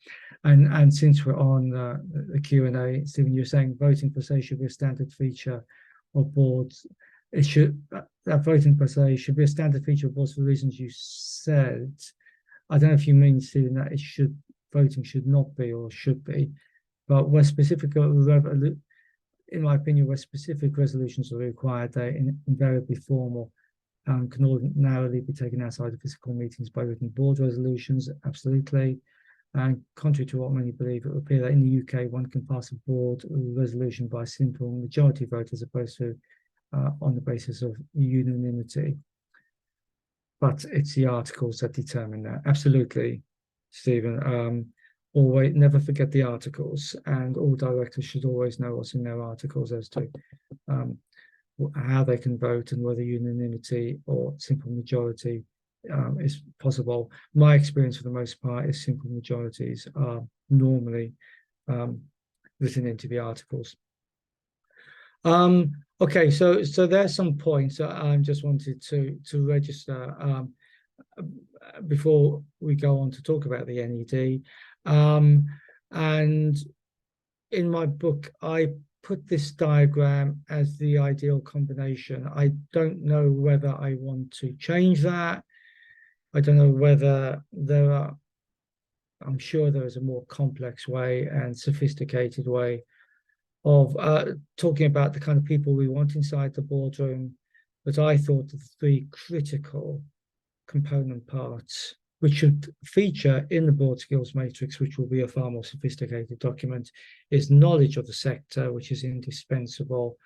And since we're on the Q&A, Stephen, you're saying voting per se should be a standard feature of boards. That voting per se should be a standard feature of boards for the reasons you said. I don't know if you mean, Stephen, that voting should not be or should be, but where specific, in my opinion, where specific resolutions are required, they invariably formal can ordinarily be taken outside of physical meetings by written board resolutions, absolutely. And contrary to what many believe, it would appear that in the UK, one can pass a board resolution by a simple majority vote as opposed to on the basis of unanimity. But it's the articles that determine that. Absolutely, Stephen. Always never forget the articles, and all directors should always know what's in their articles as to how they can vote and whether unanimity or simple majority is possible. My experience, for the most part, is simple majorities are normally written into the articles. Okay, so there's some points that I just wanted to register before we go on to talk about the NED. And in my book, I put this diagram as the ideal combination. I don't know whether I want to change that. I don't know whether I'm sure there is a more complex way and sophisticated way of talking about the kind of people we want inside the boardroom. But I thought the three critical component parts, which should feature in the board skills matrix, which will be a far more sophisticated document, is knowledge of the sector, which is indispensable,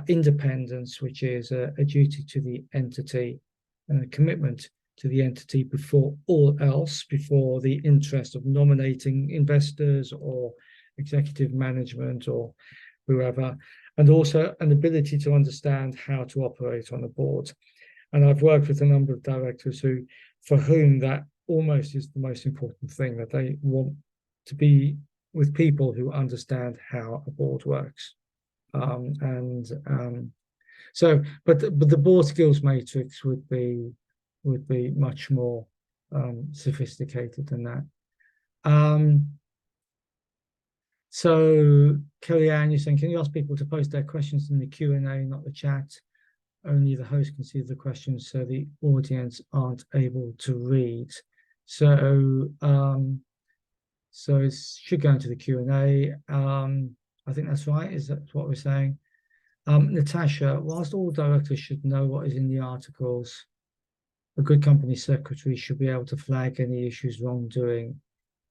independence, which is a duty to the entity, and a commitment to the entity before all else, before the interest of nominating investors or executive management or whoever, and also an ability to understand how to operate on a board. And I've worked with a number of directors for whom that almost is the most important thing, that they want to be with people who understand how a board works. But the board skills matrix would be much more sophisticated than that. So Kellyanne, you're saying, can you ask people to post their questions in the Q&A, not the chat? only the host can see the questions, so the audience aren't able to read. So so it should go into the Q&A. I think that's right. Is that what we're saying? Natasha, whilst all directors should know what is in the articles, a good company secretary should be able to flag any issues wrongdoing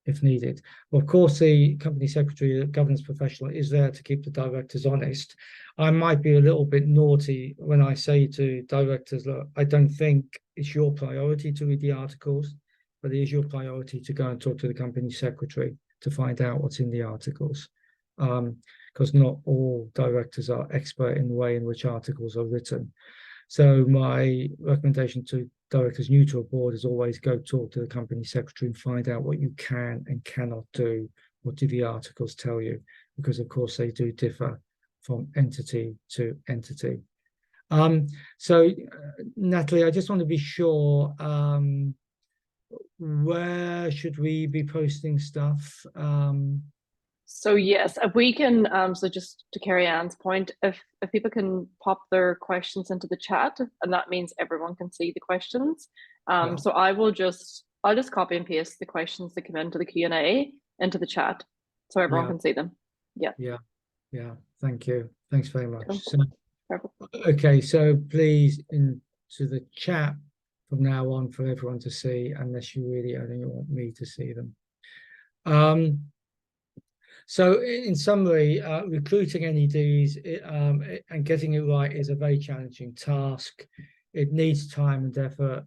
if needed. Well, of course, the company secretary, the governance professional, is there to keep the directors honest. I might be a little bit naughty when I say to directors, look, I don't think it's your priority to read the articles, but it is your priority to go and talk to the company secretary to find out what's in the articles. Because not all directors are expert in the way in which articles are written. So my recommendation to directors new to a board is always go talk to the company secretary and find out what you can and cannot do. What do the articles tell you? Because of course they do differ from entity to entity. So Natalie, I just want to be sure, where should we be posting stuff? So yes, if we can, so just to Carrie Ann's point, if people can pop their questions into the chat, and that means everyone can see the questions. Yeah. So I'll just copy and paste the questions that come into the Q&A into the chat, so everyone can see them. Yeah. Yeah. Thank you. Thanks very much. Cool. So, Perfect. okay, so please into the chat from now on for everyone to see, unless you really only want me to see them. So in summary, recruiting NEDs and getting it right is a very challenging task. It needs time and effort.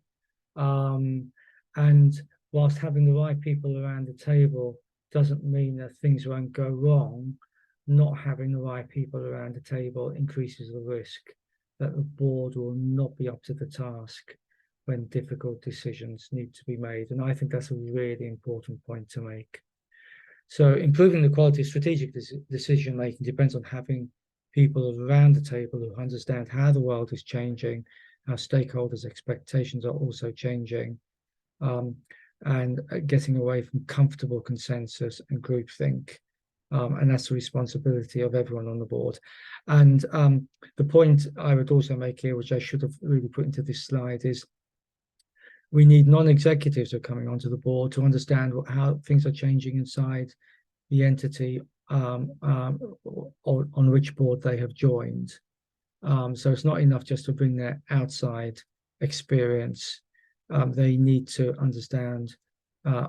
And whilst having the right people around the table doesn't mean that things won't go wrong, not having the right people around the table increases the risk that the board will not be up to the task when difficult decisions need to be made. And I think that's a really important point to make. So improving the quality of strategic decision making depends on having people around the table who understand how the world is changing, how stakeholders' expectations are also changing, and getting away from comfortable consensus and groupthink. And that's the responsibility of everyone on the board. And the point I would also make here, which I should have really put into this slide, is we need non-executives who are coming onto the board to understand how things are changing inside the entity on which board they have joined. So it's not enough just to bring their outside experience. They need to understand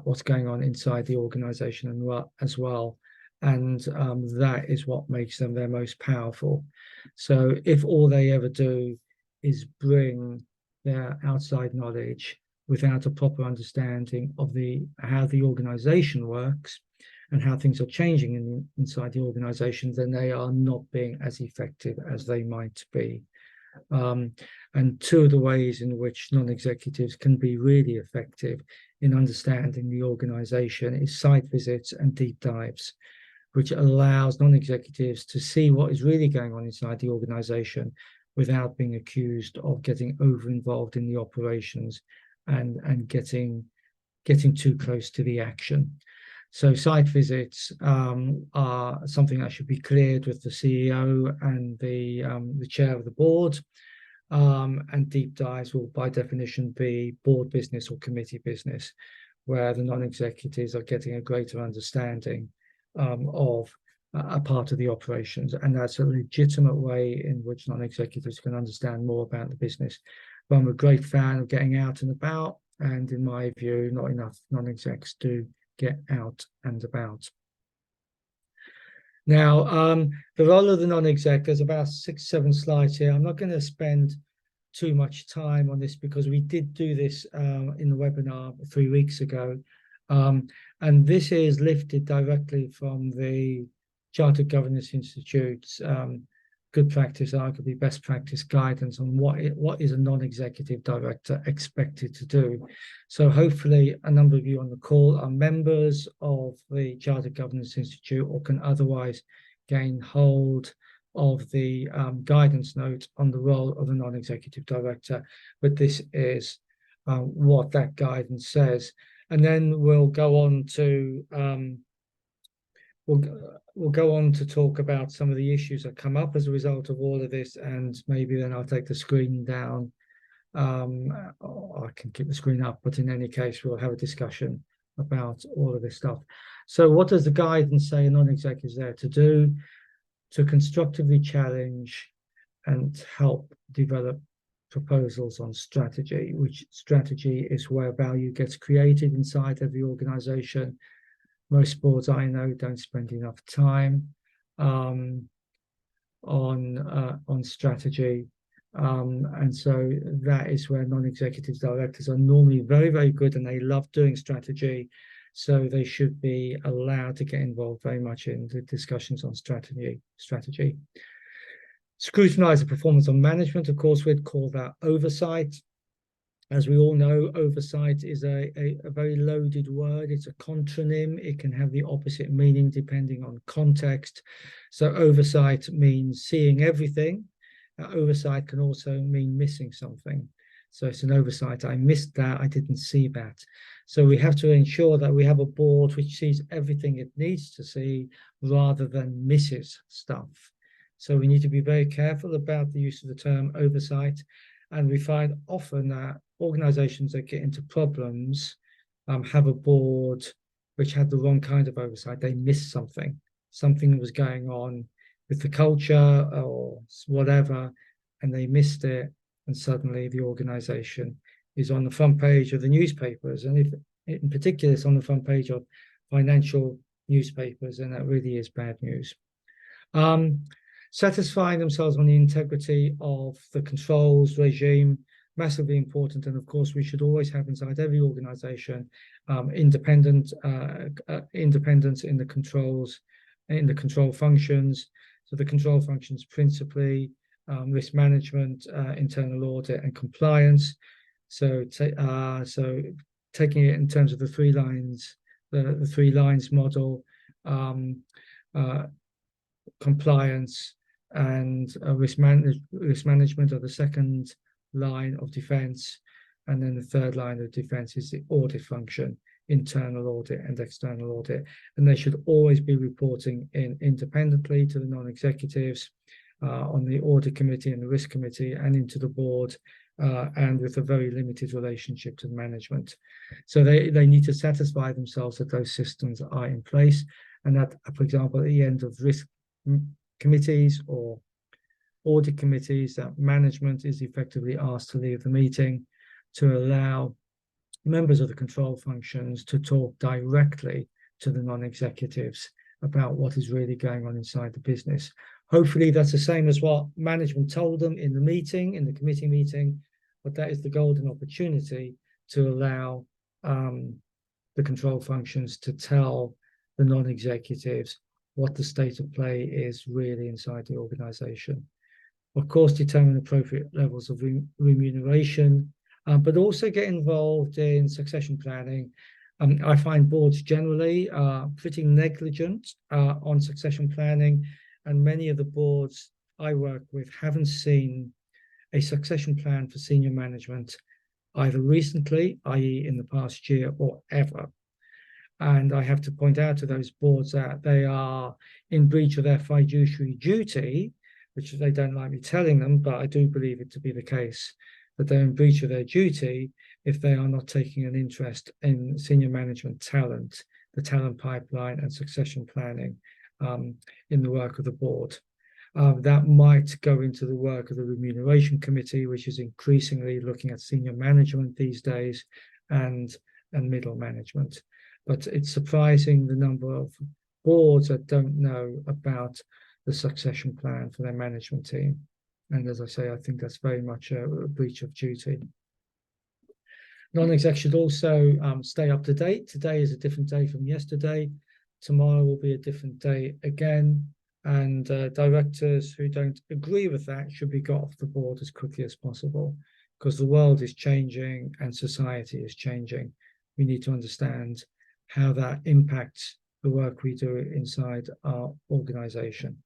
what's going on inside the organization as well. And that is what makes them their most powerful. So if all they ever do is bring their outside knowledge without a proper understanding of how the organization works and how things are changing inside the organization, then they are not being as effective as they might be. And two of the ways in which non-executives can be really effective in understanding the organization is site visits and deep dives, which allows non-executives to see what is really going on inside the organization without being accused of getting over-involved in the operations and getting too close to the action. So site visits are something that should be cleared with the CEO and the chair of the board. And deep dives will, by definition, be board business or committee business, where the non-executives are getting a greater understanding of a part of the operations. And that's a legitimate way in which non-executives can understand more about the business. But I'm a great fan of getting out and about. And in my view, not enough non-execs do get out and about. Now, the role of the non-exec, there's about 6-7 slides here. I'm not going to spend too much time on this because we did do this in the webinar 3 weeks ago. And this is lifted directly from the Chartered Governance Institute's good practice, arguably best practice guidance on what is a non-executive director expected to do. So hopefully a number of you on the call are members of the Chartered Governance Institute or can otherwise gain hold of the guidance note on the role of the non-executive director. But this is what that guidance says. And then we'll go on to we'll go on to talk about some of the issues that come up as a result of all of this, and maybe then I'll take the screen down. Or I can keep the screen up, but in any case, we'll have a discussion about all of this stuff. So what does the guidance say a non-exec is there to do? To constructively challenge and help develop proposals on strategy, which strategy is where value gets created inside every organization. Most boards I know don't spend enough time on strategy. And so that is where non-executive directors are normally very, very good, and they love doing strategy. So they should be allowed to get involved very much in the discussions on strategy. Scrutinize the performance of management. Of course, we'd call that oversight. As we all know, oversight is a very loaded word. It's a contronym. It can have the opposite meaning depending on context. So oversight means seeing everything. Oversight can also mean missing something. So it's an oversight. I missed that. I didn't see that. So we have to ensure that we have a board which sees everything it needs to see rather than misses stuff. So we need to be very careful about the use of the term oversight. And we find often that organizations that get into problems have a board which had the wrong kind of oversight. They missed something. Something was going on with the culture or whatever, and they missed it. And suddenly the organization is on the front page of the newspapers. And if in particular it's on the front page of financial newspapers, then that really is bad news. Satisfying themselves on the integrity of the controls regime, massively important. And of course, we should always have inside every organization independence in the controls, in the control functions. So the control functions principally risk management, internal audit, and compliance. So taking it in terms of the three lines, the three lines model, compliance and risk management are the second line of defense, and then the third line of defense is the audit function, internal audit and external audit, and they should always be reporting independently to the non-executives on the audit committee and the risk committee, and into the board, and with a very limited relationship to the management. So they need to satisfy themselves that those systems are in place, and that, for example, at the end of risk committees or audit committees, that management is effectively asked to leave the meeting to allow members of the control functions to talk directly to the non-executives about what is really going on inside the business. Hopefully that's the same as what management told them in the meeting, in the committee meeting, but that is the golden opportunity to allow the control functions to tell the non-executives what the state of play is really inside the organization. Of course, determine appropriate levels of remuneration, but also get involved in succession planning. I find boards generally pretty negligent on succession planning, and many of the boards I work with haven't seen a succession plan for senior management either recently, i.e. in the past year, or ever. And I have to point out to those boards that they are in breach of their fiduciary duty, which they don't like me telling them, but I do believe it to be the case, that they're in breach of their duty if they are not taking an interest in senior management talent, the talent pipeline, and succession planning in the work of the board. That might go into the work of the remuneration committee, which is increasingly looking at senior management these days and middle management. But it's surprising the number of boards that don't know about the succession plan for their management team. And as I say, I think that's very much a breach of duty. Non-exec should also stay up to date. Today is a different day from yesterday. Tomorrow will be a different day again. And directors who don't agree with that should be got off the board as quickly as possible, because the world is changing and society is changing. We need to understand how that impacts the work we do inside our organization.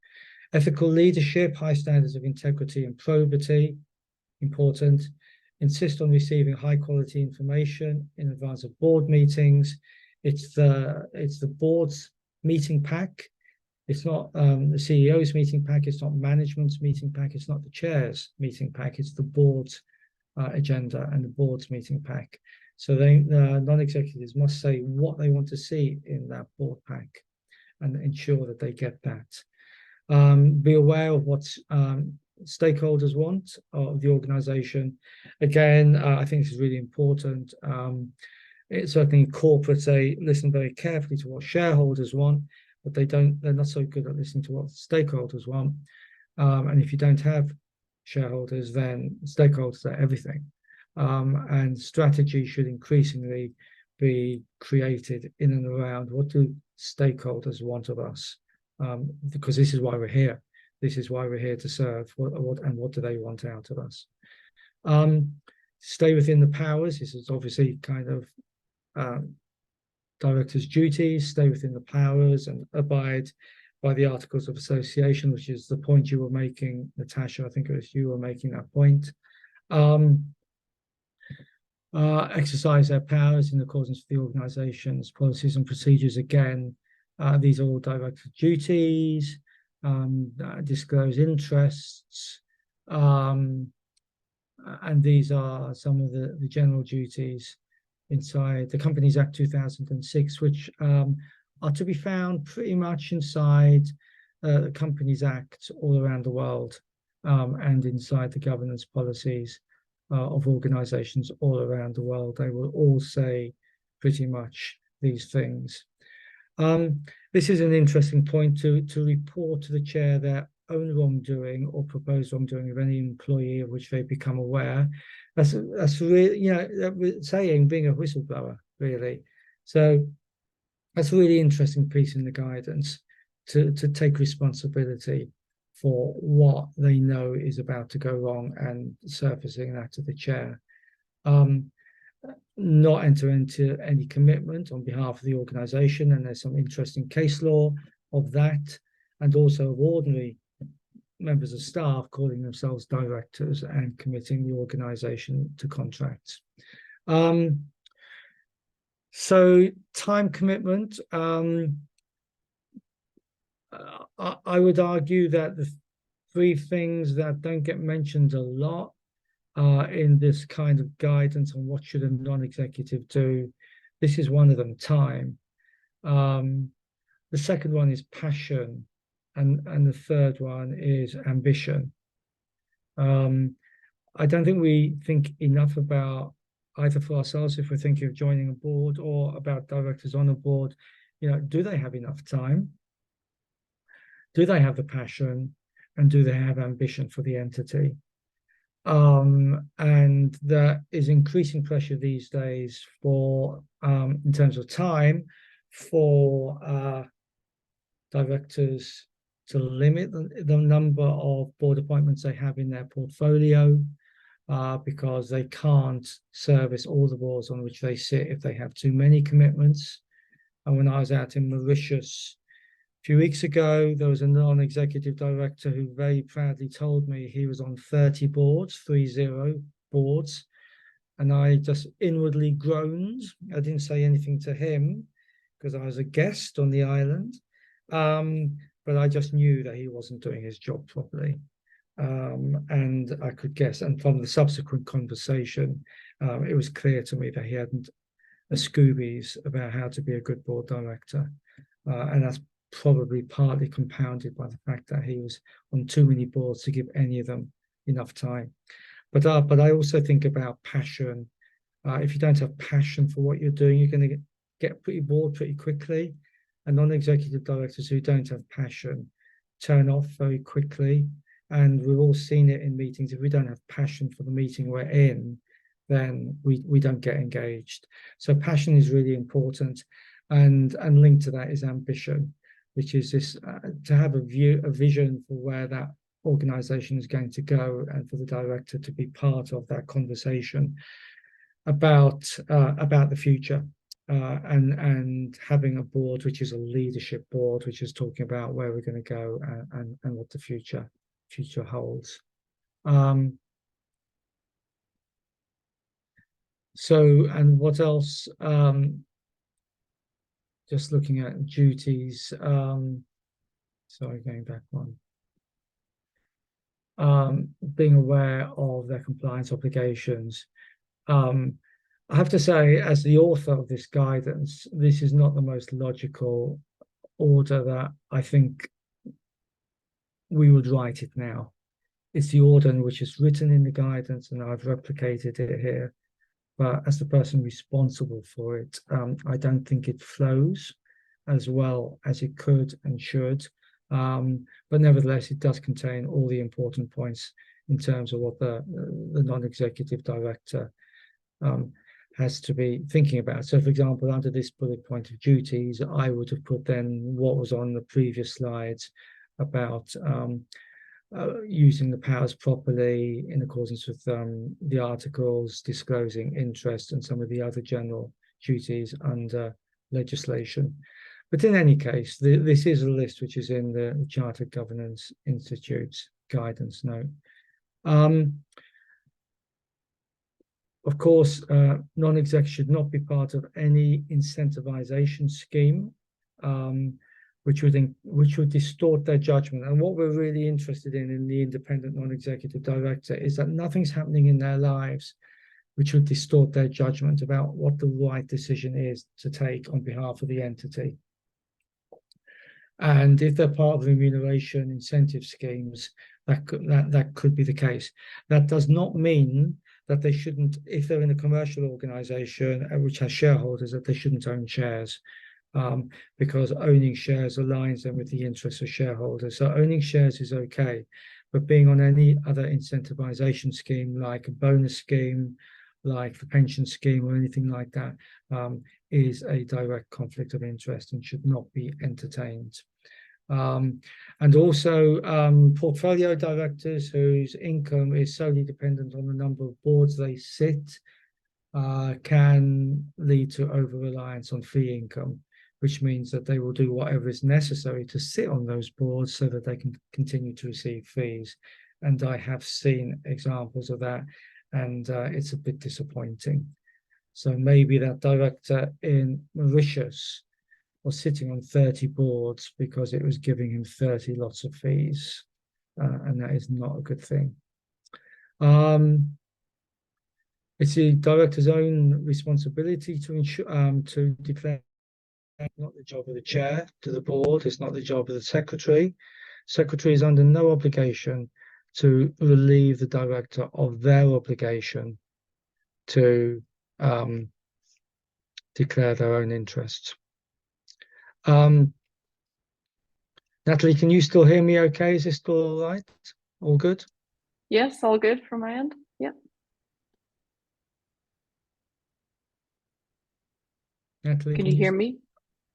Ethical leadership, high standards of integrity and probity, important. Insist on receiving high quality information in advance of board meetings. It's the board's meeting pack. It's not the CEO's meeting pack. It's not management's meeting pack. It's not the chair's meeting pack. It's the board's agenda and the board's meeting pack. So the non-executives must say what they want to see in that board pack and ensure that they get that. Be aware of what stakeholders want of the organization. Again, I think this is really important. It's certainly corporates, they listen very carefully to what shareholders want, but they're not so good at listening to what stakeholders want. And if you don't have shareholders, then stakeholders are everything. And strategy should increasingly be created in and around what do stakeholders want of us, because this is why we're here. This is why we're here to serve. What do they want out of us? Stay within the powers. This is obviously kind of directors' duties. Stay within the powers and abide by the Articles of Association, which is the point you were making, Natasha. I think it was you were making that point. Exercise their powers in accordance with the organization's policies and procedures. Again, these are all director duties. Disclose interests. And these are some of the general duties inside the Companies Act 2006, which are to be found pretty much inside the Companies Act all around the world, and inside the governance policies of organizations all around the world. They will all say pretty much these things. This is an interesting point to report to the chair their own wrongdoing or proposed wrongdoing of any employee of which they become aware. That's really, saying being a whistleblower, really. So that's a really interesting piece in the guidance to take responsibility for what they know is about to go wrong and surfacing that to the chair. Not enter into any commitment on behalf of the organization, and there's some interesting case law of that, and also of ordinary members of staff calling themselves directors and committing the organization to contracts. So time commitment, I would argue that the three things that don't get mentioned a lot in this kind of guidance on what should a non-executive do, this is one of them, time. The second one is passion, and the third one is ambition. I don't think we think enough about, either for ourselves if we're thinking of joining a board, or about directors on a board, do they have enough time? Do they have the passion? And do they have ambition for the entity? And there is increasing pressure these days for, in terms of time, for directors to limit the number of board appointments they have in their portfolio, because they can't service all the boards on which they sit if they have too many commitments. And when I was out in Mauritius a few weeks ago, there was a non-executive director who very proudly told me he was on 30 boards, 30 boards. And I just inwardly groaned. I didn't say anything to him because I was a guest on the island. But I just knew that he wasn't doing his job properly. And I could guess. And from the subsequent conversation, it was clear to me that he hadn't a Scoobies about how to be a good board director. And that's probably partly compounded by the fact that he was on too many boards to give any of them enough time. But I also think about passion. If you don't have passion for what you're doing, you're going to get pretty bored pretty quickly. And non-executive directors who don't have passion turn off very quickly. And we've all seen it in meetings. If we don't have passion for the meeting we're in, then we don't get engaged. So passion is really important. And linked to that is ambition, which is this to have a vision for where that organization is going to go, and for the director to be part of that conversation about the future, and having a board which is a leadership board, which is talking about where we're going to go and what the future holds. So, and what else? just looking at duties. Sorry, going back one. Being aware of their compliance obligations. I have to say, as the author of this guidance, this is not the most logical order that I think we would write it now. It's the order in which it's written in the guidance, and I've replicated it here. But as the person responsible for it, I don't think it flows as well as it could and should. But nevertheless, it does contain all the important points in terms of what the non-executive director has to be thinking about. So, for example, under this bullet point of duties, I would have put then what was on the previous slides about using the powers properly in accordance with the articles, disclosing interest, and some of the other general duties under legislation. But in any case, this is a list which is in the Chartered Governance Institute's guidance note. Of course, non-execs should not be part of any incentivization scheme, which would distort their judgment. And what we're really interested in the independent non-executive director is that nothing's happening in their lives which would distort their judgment about what the right decision is to take on behalf of the entity. And if they're part of remuneration incentive schemes, that could be the case. That does not mean that they shouldn't, if they're in a commercial organization which has shareholders, that they shouldn't own shares, because owning shares aligns them with the interests of shareholders. So owning shares is okay, but being on any other incentivization scheme, like a bonus scheme, like the pension scheme or anything like that, is a direct conflict of interest and should not be entertained. And also portfolio directors whose income is solely dependent on the number of boards they sit can lead to over-reliance on fee income, which means that they will do whatever is necessary to sit on those boards so that they can continue to receive fees. And I have seen examples of that, and it's a bit disappointing. So maybe that director in Mauritius was sitting on 30 boards because it was giving him 30 lots of fees, and that is not a good thing. It's the director's own responsibility to ensure to declare. It's not the job of the chair to the board. It's not the job of the secretary. Secretary is under no obligation to relieve the director of their obligation to declare their own interests. Natalie, can you still hear me okay? Is this still all right? All good? Yes, all good from my end. Yeah. Natalie, Can you hear me?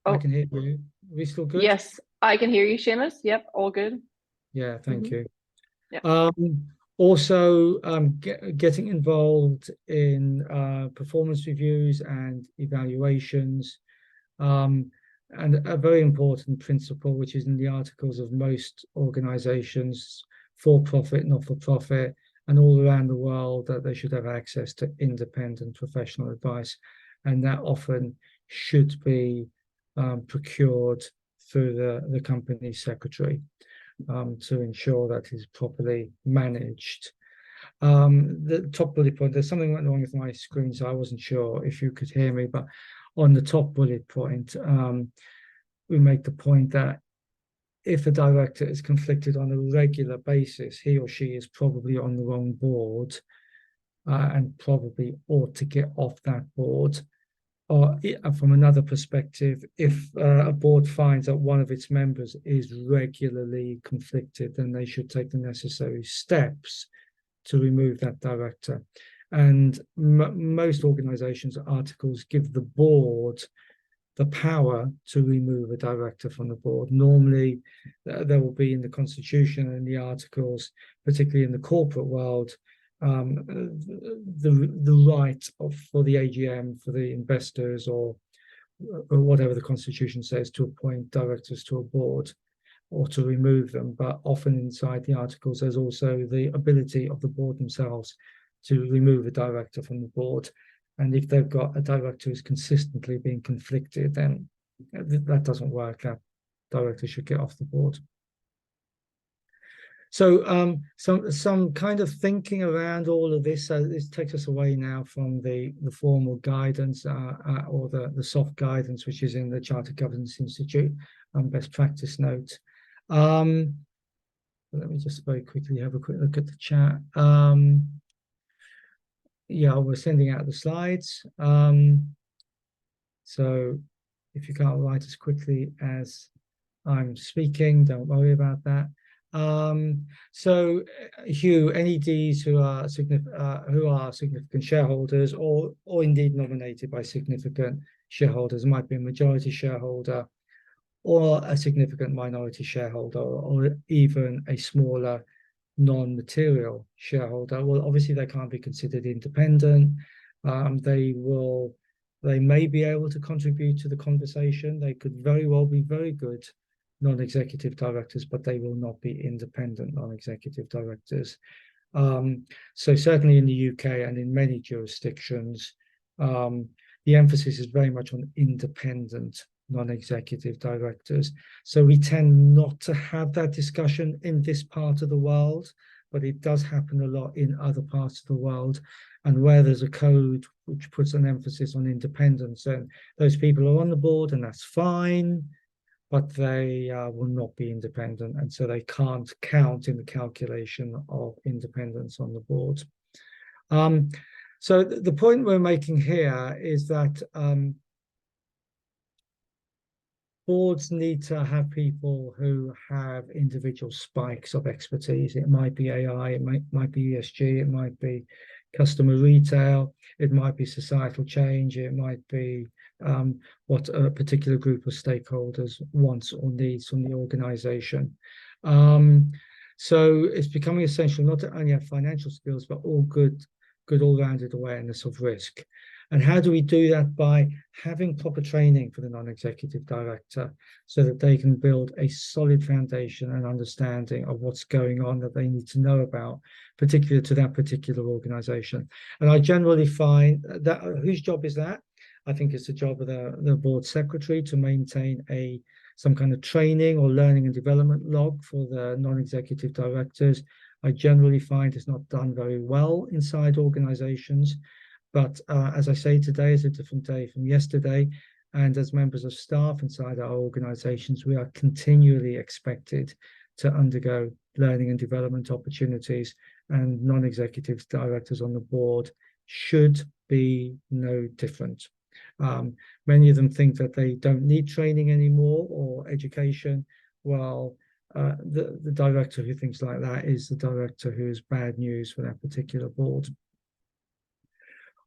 I Oh, can hear you. Are we still good? yes, I can hear you, Seamus. Yep, all good. Yeah, thank you. Yeah. Also, getting involved in performance reviews and evaluations, and a very important principle, which is in the articles of most organizations, for-profit, not-for-profit, and all around the world, that they should have access to independent professional advice. And that often should be procured through the company secretary to ensure that is properly managed. The top bullet point, there's something went wrong with my screen, so I wasn't sure if you could hear me, but on the top bullet point, we make the point that if a director is conflicted on a regular basis, he or she is probably on the wrong board and probably ought to get off that board. Or from another perspective, if a board finds that one of its members is regularly conflicted, then they should take the necessary steps to remove that director. And most organizations' articles give the board the power to remove a director from the board. Normally, there will be in the constitution and the articles, particularly in the corporate world, the right for the AGM, for the investors, or whatever the constitution says, to appoint directors to a board or to remove them. But often inside the articles, there's also the ability of the board themselves to remove a director from the board. And if they've got a director who's consistently being conflicted, then that doesn't work. That director should get off the board. So some kind of thinking around all of this. This takes us away now from the formal guidance or the soft guidance, which is in the Chartered Governance Institute best practice note. Let me just very quickly have a quick look at the chat. Yeah, we're sending out the slides. So if you can't write as quickly as I'm speaking, don't worry about that. So Hugh, NEDs who are significant shareholders or indeed nominated by significant shareholders, might be a majority shareholder or a significant minority shareholder, or even a smaller non-material shareholder. Well, obviously they can't be considered independent. They may be able to contribute to the conversation. They could very well be very good non-executive directors, but they will not be independent non-executive directors. So certainly in the UK and in many jurisdictions, the emphasis is very much on independent non-executive directors. So we tend not to have that discussion in this part of the world, but it does happen a lot in other parts of the world. And where there's a code which puts an emphasis on independence, and those people are on the board, and that's fine, but they will not be independent, and so they can't count in the calculation of independence on the board. So the point we're making here is that boards need to have people who have individual spikes of expertise. It might be AI, it might be ESG, it might be customer retail, it might be societal change, it might be what a particular group of stakeholders wants or needs from the organization. So it's becoming essential not to only have financial skills, but all good all-rounded awareness of risk. And how do we do that? By having proper training for the non-executive director so that they can build a solid foundation and understanding of what's going on that they need to know about, particularly to that particular organization. And I generally find that whose job is that? I think it's the job of the board secretary to maintain some kind of training or learning and development log for the non-executive directors. I generally find it's not done very well inside organizations. But as I say, today is a different day from yesterday. And as members of staff inside our organizations, we are continually expected to undergo learning and development opportunities. And non-executive directors on the board should be no different. Many of them think that they don't need training anymore or education. Well, the director who thinks like that is the director who is bad news for that particular board.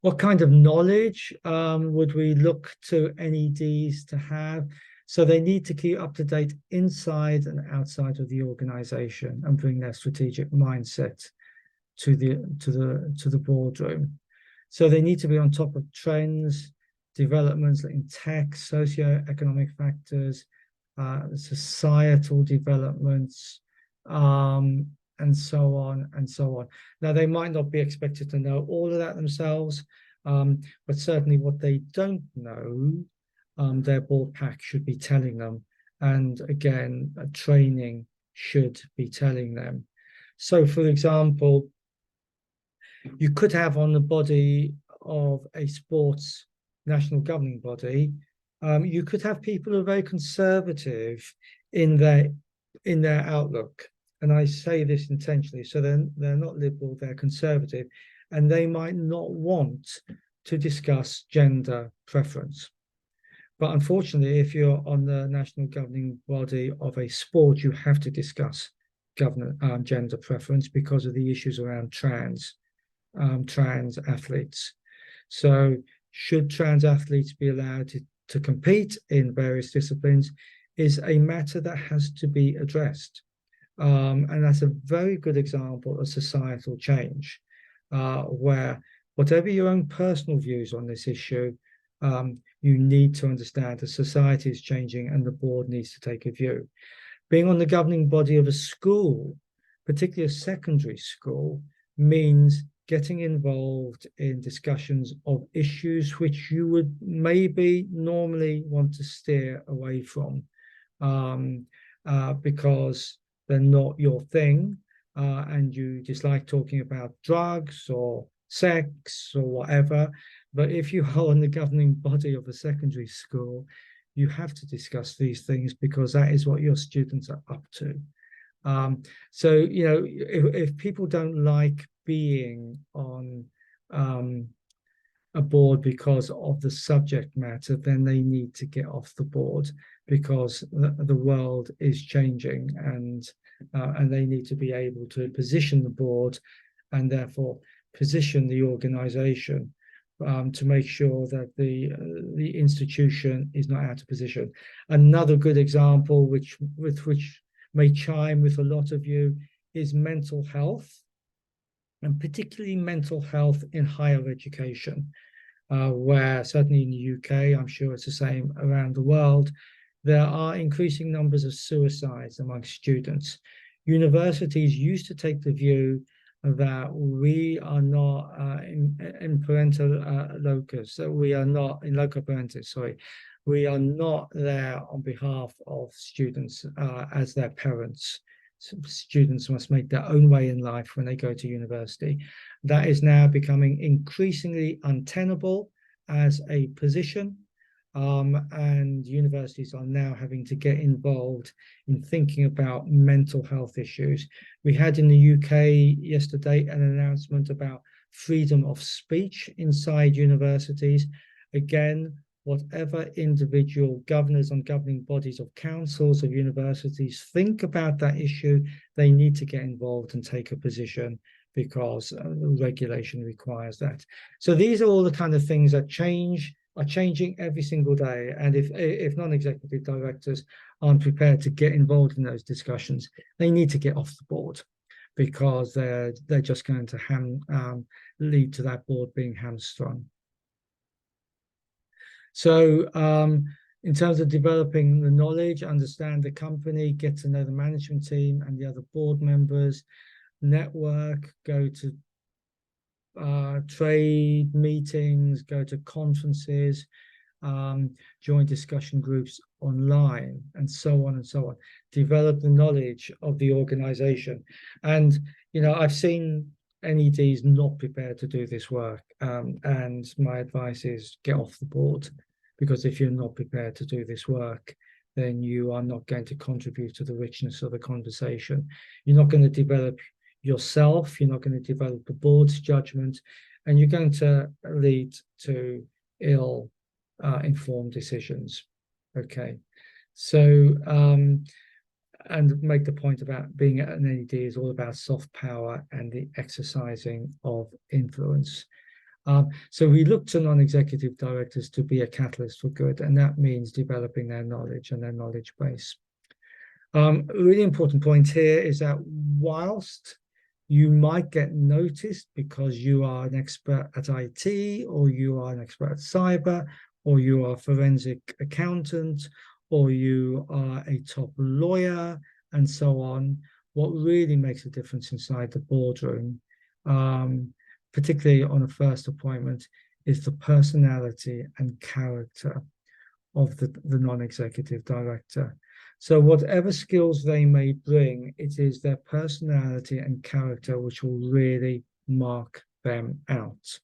What kind of knowledge would we look to NEDs to have? So they need to keep up to date inside and outside of the organization and bring their strategic mindset to the boardroom. So they need to be on top of trends, developments in tech, socio-economic factors, societal developments, and so on and so on. Now, they might not be expected to know all of that themselves, but certainly what they don't know, their board pack should be telling them. And again, training should be telling them. So, for example, you could have on the body of a sports national governing body, you could have people who are very conservative in their outlook. And I say this intentionally, so they're not liberal, they're conservative, and they might not want to discuss gender preference. But unfortunately, if you're on the national governing body of a sport, you have to discuss gender preference because of the issues around trans athletes. So should trans athletes be allowed to compete in various disciplines is a matter that has to be addressed. And that's a very good example of societal change, where whatever your own personal views on this issue, you need to understand that society is changing and the board needs to take a view. Being on the governing body of a school, particularly a secondary school, means getting involved in discussions of issues which you would maybe normally want to steer away from, because they're not your thing, and you dislike talking about drugs or sex or whatever. But if you are in the governing body of a secondary school, you have to discuss these things because that is what your students are up to. So, you know, if people don't like being on a board because of the subject matter, then they need to get off the board, because the world is changing, and they need to be able to position the board and therefore position the organization to make sure that the institution is not out of position. Another good example, which may chime with a lot of you, is mental health, and particularly mental health in higher education, where certainly in the UK, I'm sure it's the same around the world, there are increasing numbers of suicides among students. Universities used to take the view that we are not in parental locus, so we are not in loco parentis, sorry, we are not there on behalf of students as their parents. So students must make their own way in life when they go to university. That is now becoming increasingly untenable as a position, and universities are now having to get involved in thinking about mental health issues. We had in the UK yesterday an announcement about freedom of speech inside universities. Again, whatever individual governors and governing bodies of councils of universities think about that issue, they need to get involved and take a position, because regulation requires that. So these are all the kind of things that are changing every single day. And if non-executive directors aren't prepared to get involved in those discussions, they need to get off the board, because they're just going to lead to that board being hamstrung. So in terms of developing the knowledge, understand the company, get to know the management team and the other board members, network, go to trade meetings, go to conferences, join discussion groups online, and so on and so on. Develop the knowledge of the organization. And, you know, I've seen NEDs not prepared to do this work. And my advice is get off the board, because if you're not prepared to do this work, then you are not going to contribute to the richness of the conversation. You're not going to develop yourself, you're not going to develop the board's judgment, and you're going to lead to ill informed decisions. Okay, so and make the point about being an NED is all about soft power and the exercising of influence. So we look to non-executive directors to be a catalyst for good, and that means developing their knowledge and their knowledge base. A really important point here is that whilst you might get noticed because you are an expert at IT, or you are an expert at cyber, or you are a forensic accountant, or you are a top lawyer, and so on, what really makes a difference inside the boardroom, particularly on a first appointment, is the personality and character of the non-executive director. So whatever skills they may bring, it is their personality and character which will really mark them out.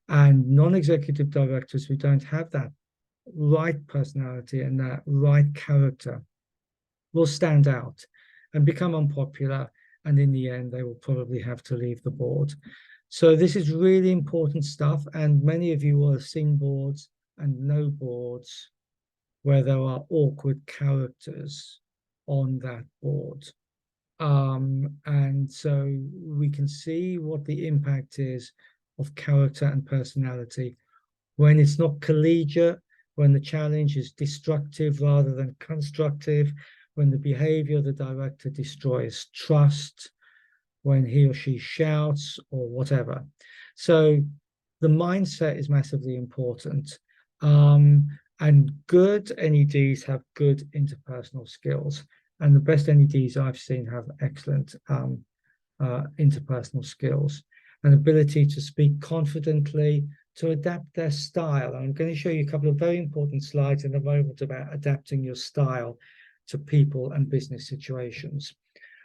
And non-executive directors who don't have that right personality and that right character will stand out and become unpopular, and in the end they will probably have to leave the board. So this is really important stuff, and many of you will have seen boards and know boards where there are awkward characters on that board. And so we can see what the impact is of character and personality when it's not collegiate, when the challenge is destructive rather than constructive, when the behavior of the director destroys trust, when he or she shouts or whatever. So the mindset is massively important. And good NEDs have good interpersonal skills. And the best NEDs I've seen have excellent interpersonal skills. an ability to speak confidently, to adapt their style. I'm going to show you a couple of very important slides in a moment about adapting your style to people and business situations.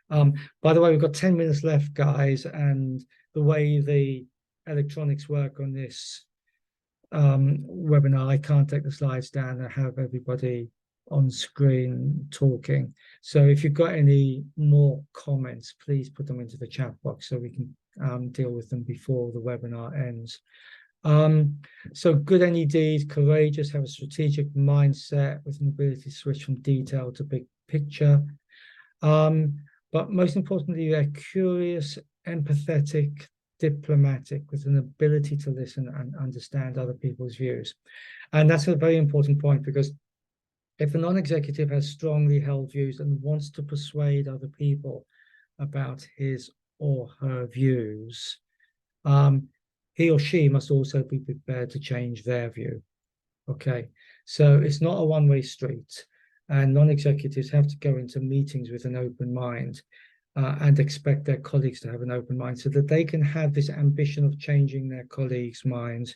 By the way, we've got 10 minutes left, guys, and the way the electronics work on this webinar, I can't take the slides down and have everybody on screen talking. So if you've got any more comments, please put them into the chat box so we can deal with them before the webinar ends. So good NEDs, courageous, have a strategic mindset with an ability to switch from detail to big picture. But most importantly, they're curious, empathetic, diplomatic, with an ability to listen and understand other people's views. And that's a very important point, because if a non-executive has strongly held views and wants to persuade other people about his or her views, he or she must also be prepared to change their view. Okay, so it's not a one-way street, and non-executives have to go into meetings with an open mind and expect their colleagues to have an open mind, so that they can have this ambition of changing their colleagues' minds,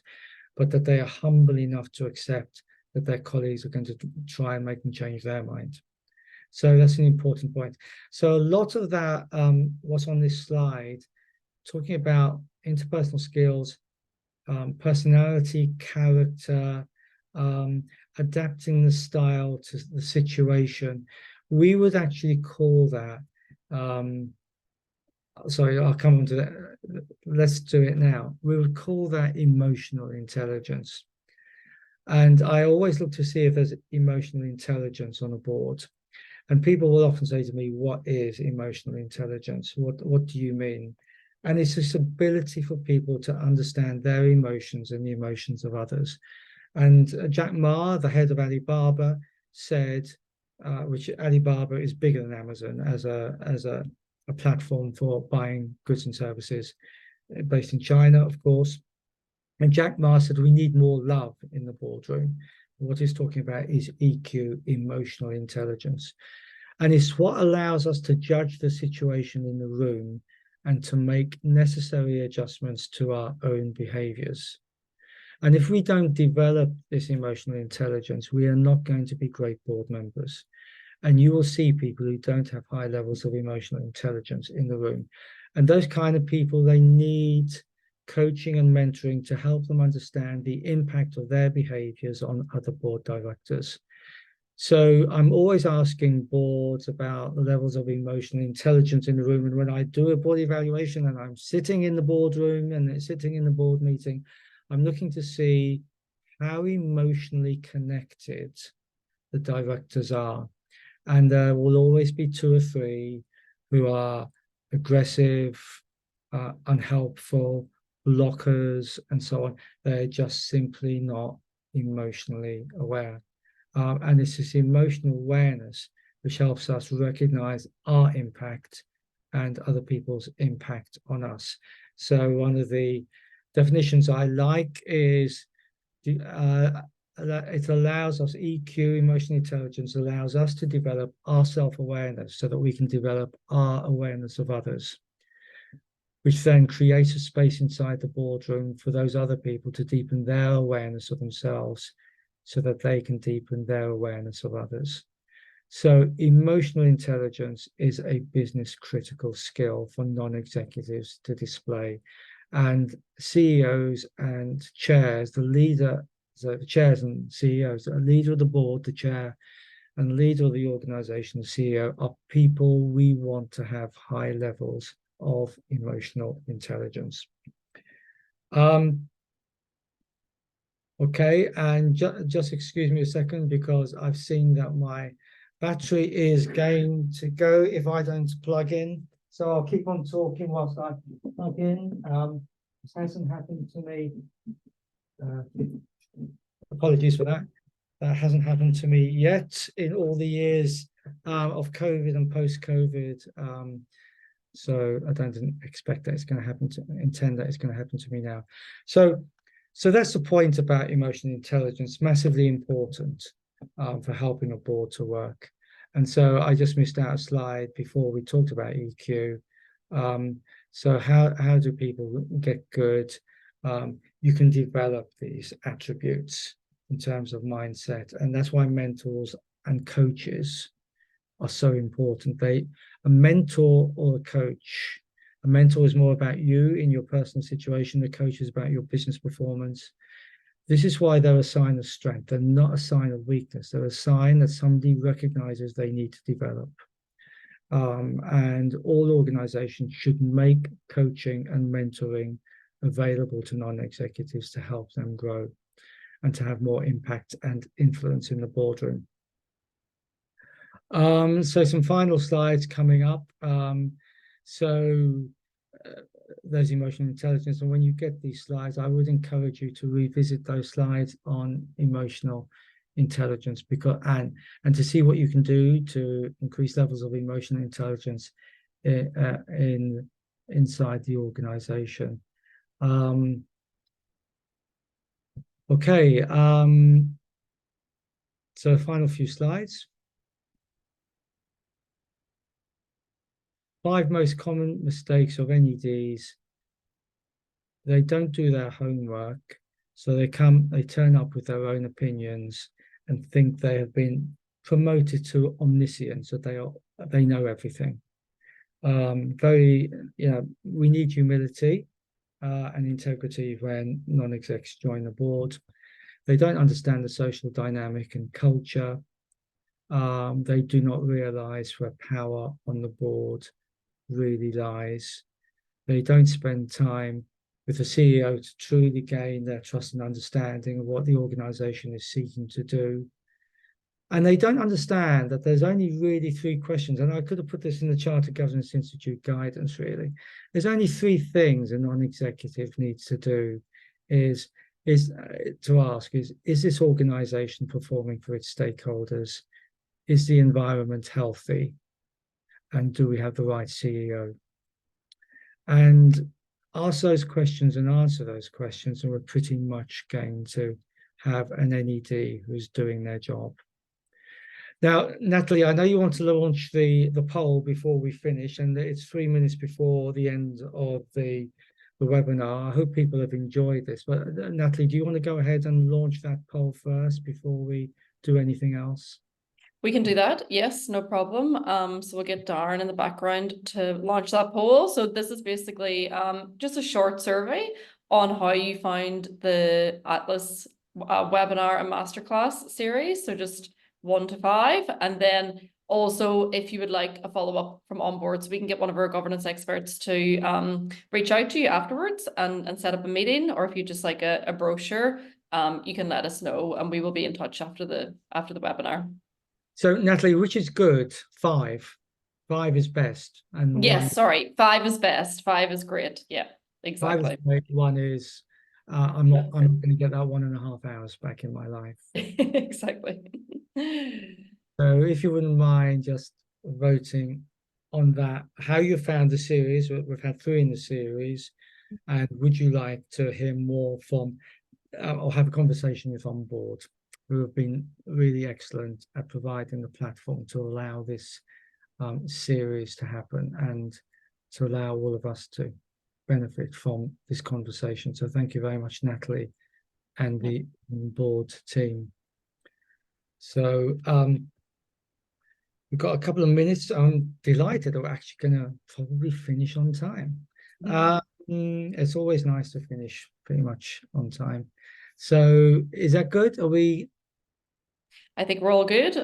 but that they are humble enough to accept that their colleagues are going to try and make them change their mind. So that's an important point. So a lot of that, what's on this slide, talking about interpersonal skills, personality, character, adapting the style to the situation, we would actually call that, sorry, I'll come on to that. Let's do it now. We would call that emotional intelligence. And I always look to see if there's emotional intelligence on a board. And people will often say to me, what is emotional intelligence? What do you mean? And it's this ability for people to understand their emotions and the emotions of others. And Jack Ma, the head of Alibaba, said, which Alibaba is bigger than Amazon as a platform for buying goods and services, based in China, of course. And Jack Ma said, we need more love in the boardroom. What he's talking about is EQ, emotional intelligence. And it's what allows us to judge the situation in the room and to make necessary adjustments to our own behaviors. And if we don't develop this emotional intelligence, we are not going to be great board members. And you will see people who don't have high levels of emotional intelligence in the room. And those kind of people, they need coaching and mentoring to help them understand the impact of their behaviors on other board directors. So I'm always asking boards about the levels of emotional intelligence in the room. And when I do a board evaluation and I'm sitting in the boardroom and sitting in the board meeting, I'm looking to see how emotionally connected the directors are. And there will always be 2 or 3 who are aggressive, unhelpful, blockers, and so on. They're just simply not emotionally aware. And it's this emotional awareness which helps us recognize our impact and other people's impact on us. So one of the definitions I like is it allows us, EQ, emotional intelligence, allows us to develop our self-awareness so that we can develop our awareness of others, which then creates a space inside the boardroom for those other people to deepen their awareness of themselves so that they can deepen their awareness of others. So emotional intelligence is a business critical skill for non-executives to display. And CEOs and chairs, the chairs and CEOs, the leader of the board, the chair, and leader of the organization, the CEO, are people we want to have high levels of emotional intelligence. Okay, and just excuse me a second, because I've seen that my battery is going to go if I don't plug in. So I'll keep on talking whilst I plug in. This hasn't happened to me. Apologies for that. That hasn't happened to me yet in all the years of COVID and post-COVID. So I don't expect that it's going to happen to, intend that it's going to happen to me now. So that's the point about emotional intelligence, massively important for helping a board to work. And so I just missed out a slide before we talked about EQ. So how do people get good? You can develop these attributes in terms of mindset, and that's why mentors and coaches are so important. A mentor or a coach, a mentor is more about you in your personal situation. The coach is about your business performance. This is why they're a sign of strength. They're not a sign of weakness. They're a sign that somebody recognizes they need to develop. And all organizations should make coaching and mentoring available to non-executives to help them grow and to have more impact and influence in the boardroom. So some final slides coming up. There's emotional intelligence, and when you get these slides, I would encourage you to revisit those slides on emotional intelligence, because and to see what you can do to increase levels of emotional intelligence inside the organization. Okay, so final few slides. 5 most common mistakes of NEDs. They don't do their homework, so they turn up with their own opinions and think they have been promoted to omniscience, that they know everything. We need humility and integrity when non-execs join the board. They don't understand the social dynamic and culture. They do not realize where power on the board really lies. They don't spend time with the CEO to truly gain their trust and understanding of what the organization is seeking to do. And they don't understand that there's only really 3 questions, and I could have put this in the Chartered Governance Institute guidance, really. There's only 3 things a non-executive needs to do is this organization performing for its stakeholders? Is the environment healthy? And do we have the right CEO? And ask those questions and answer those questions, and we're pretty much going to have an NED who's doing their job. Now, Natalie, I know you want to launch the poll before we finish, and it's 3 minutes before the end of the webinar. I hope people have enjoyed this. But Natalie, do you want to go ahead and launch that poll first before we do anything else? We can do that. Yes, no problem. So we'll get Darren in the background to launch that poll. So this is basically just a short survey on how you find the Atlas webinar and masterclass series. So just 1 to 5. And then also, if you would like a follow-up from onboard, we can get one of our governance experts to reach out to you afterwards and set up a meeting. Or if you just like a brochure, you can let us know, and we will be in touch after the webinar. So, Natalie, which is good? 5. 5 is best. And yes, 1, sorry. 5 is best. 5 is great. Yeah, exactly. 5 is great. 1 is I'm not going to get that 1.5 hours back in my life. Exactly. So if you wouldn't mind just voting on that, how you found the series. We've had 3 in the series, and would you like to hear more from or have a conversation with onboard, who have been really excellent at providing the platform to allow this series to happen and to allow all of us to benefit from this conversation. So thank you very much, Natalie, and the board team. So we've got a couple of minutes. I'm delighted that we're actually going to probably finish on time. It's always nice to finish pretty much on time. So is that good? Are we? I think we're all good.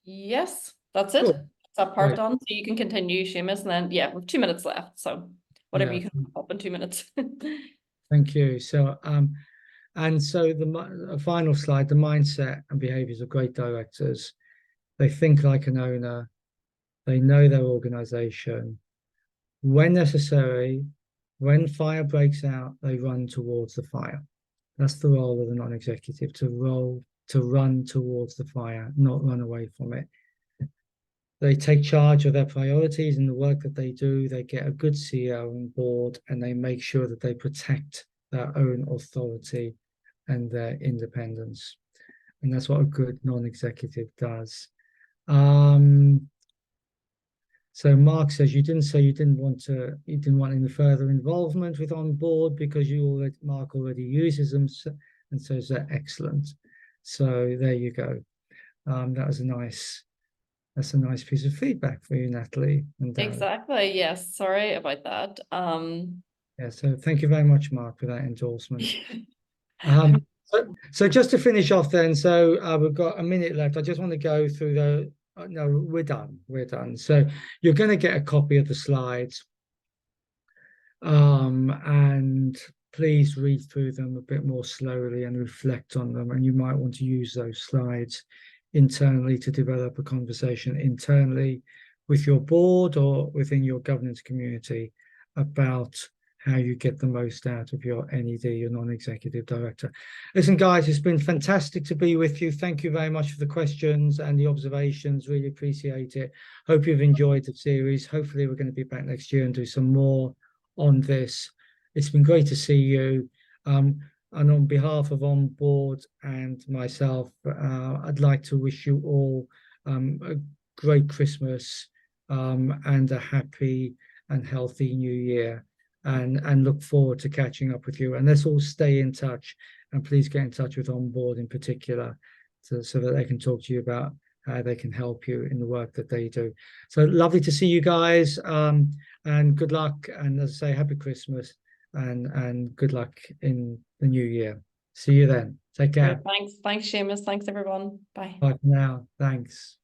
Yes, that's it. Cool. That's that part Great. done. So you can continue, Seamus, and then yeah, we've 2 minutes left. So whatever you can wrap up in 2 minutes. Thank you. So and so the final slide, the mindset and behaviors of great directors. They think like an owner. They know their organization. When necessary, when fire breaks out, they run towards the fire. That's the role of the non-executive, to run towards the fire, not run away from it. They take charge of their priorities and the work that they do. They get a good CEO on board, and they make sure that they protect their own authority and their independence. And that's what a good non-executive does. So Mark says you didn't say you didn't want any further involvement with on board because Mark already uses them, and says they're excellent. So there you go. That's a nice piece of feedback for you, Natalie. And exactly. Yes. Sorry about that. Yeah. So thank you very much, Mark, for that endorsement. So just to finish off then, so we've got a minute left. I just want to go through the. No, we're done. We're done. So you're going to get a copy of the slides, and please read through them a bit more slowly and reflect on them. And you might want to use those slides internally to develop a conversation internally with your board or within your governance community about how you get the most out of your NED, your non-executive director. Listen, guys, it's been fantastic to be with you. Thank you very much for the questions and the observations. Really appreciate it. Hope you've enjoyed the series. Hopefully we're going to be back next year and do some more on this. It's been great to see you. And on behalf of On Board and myself, I'd like to wish you all a great Christmas and a happy and healthy New Year. And look forward to catching up with you. And let's all stay in touch. And please get in touch with On Board in particular, so that they can talk to you about how they can help you in the work that they do. So lovely to see you guys. And good luck. And as I say, happy Christmas and good luck in the new year. See you then. Take care. Thanks, Seamus. Thanks, everyone. Bye. Bye for now. Thanks.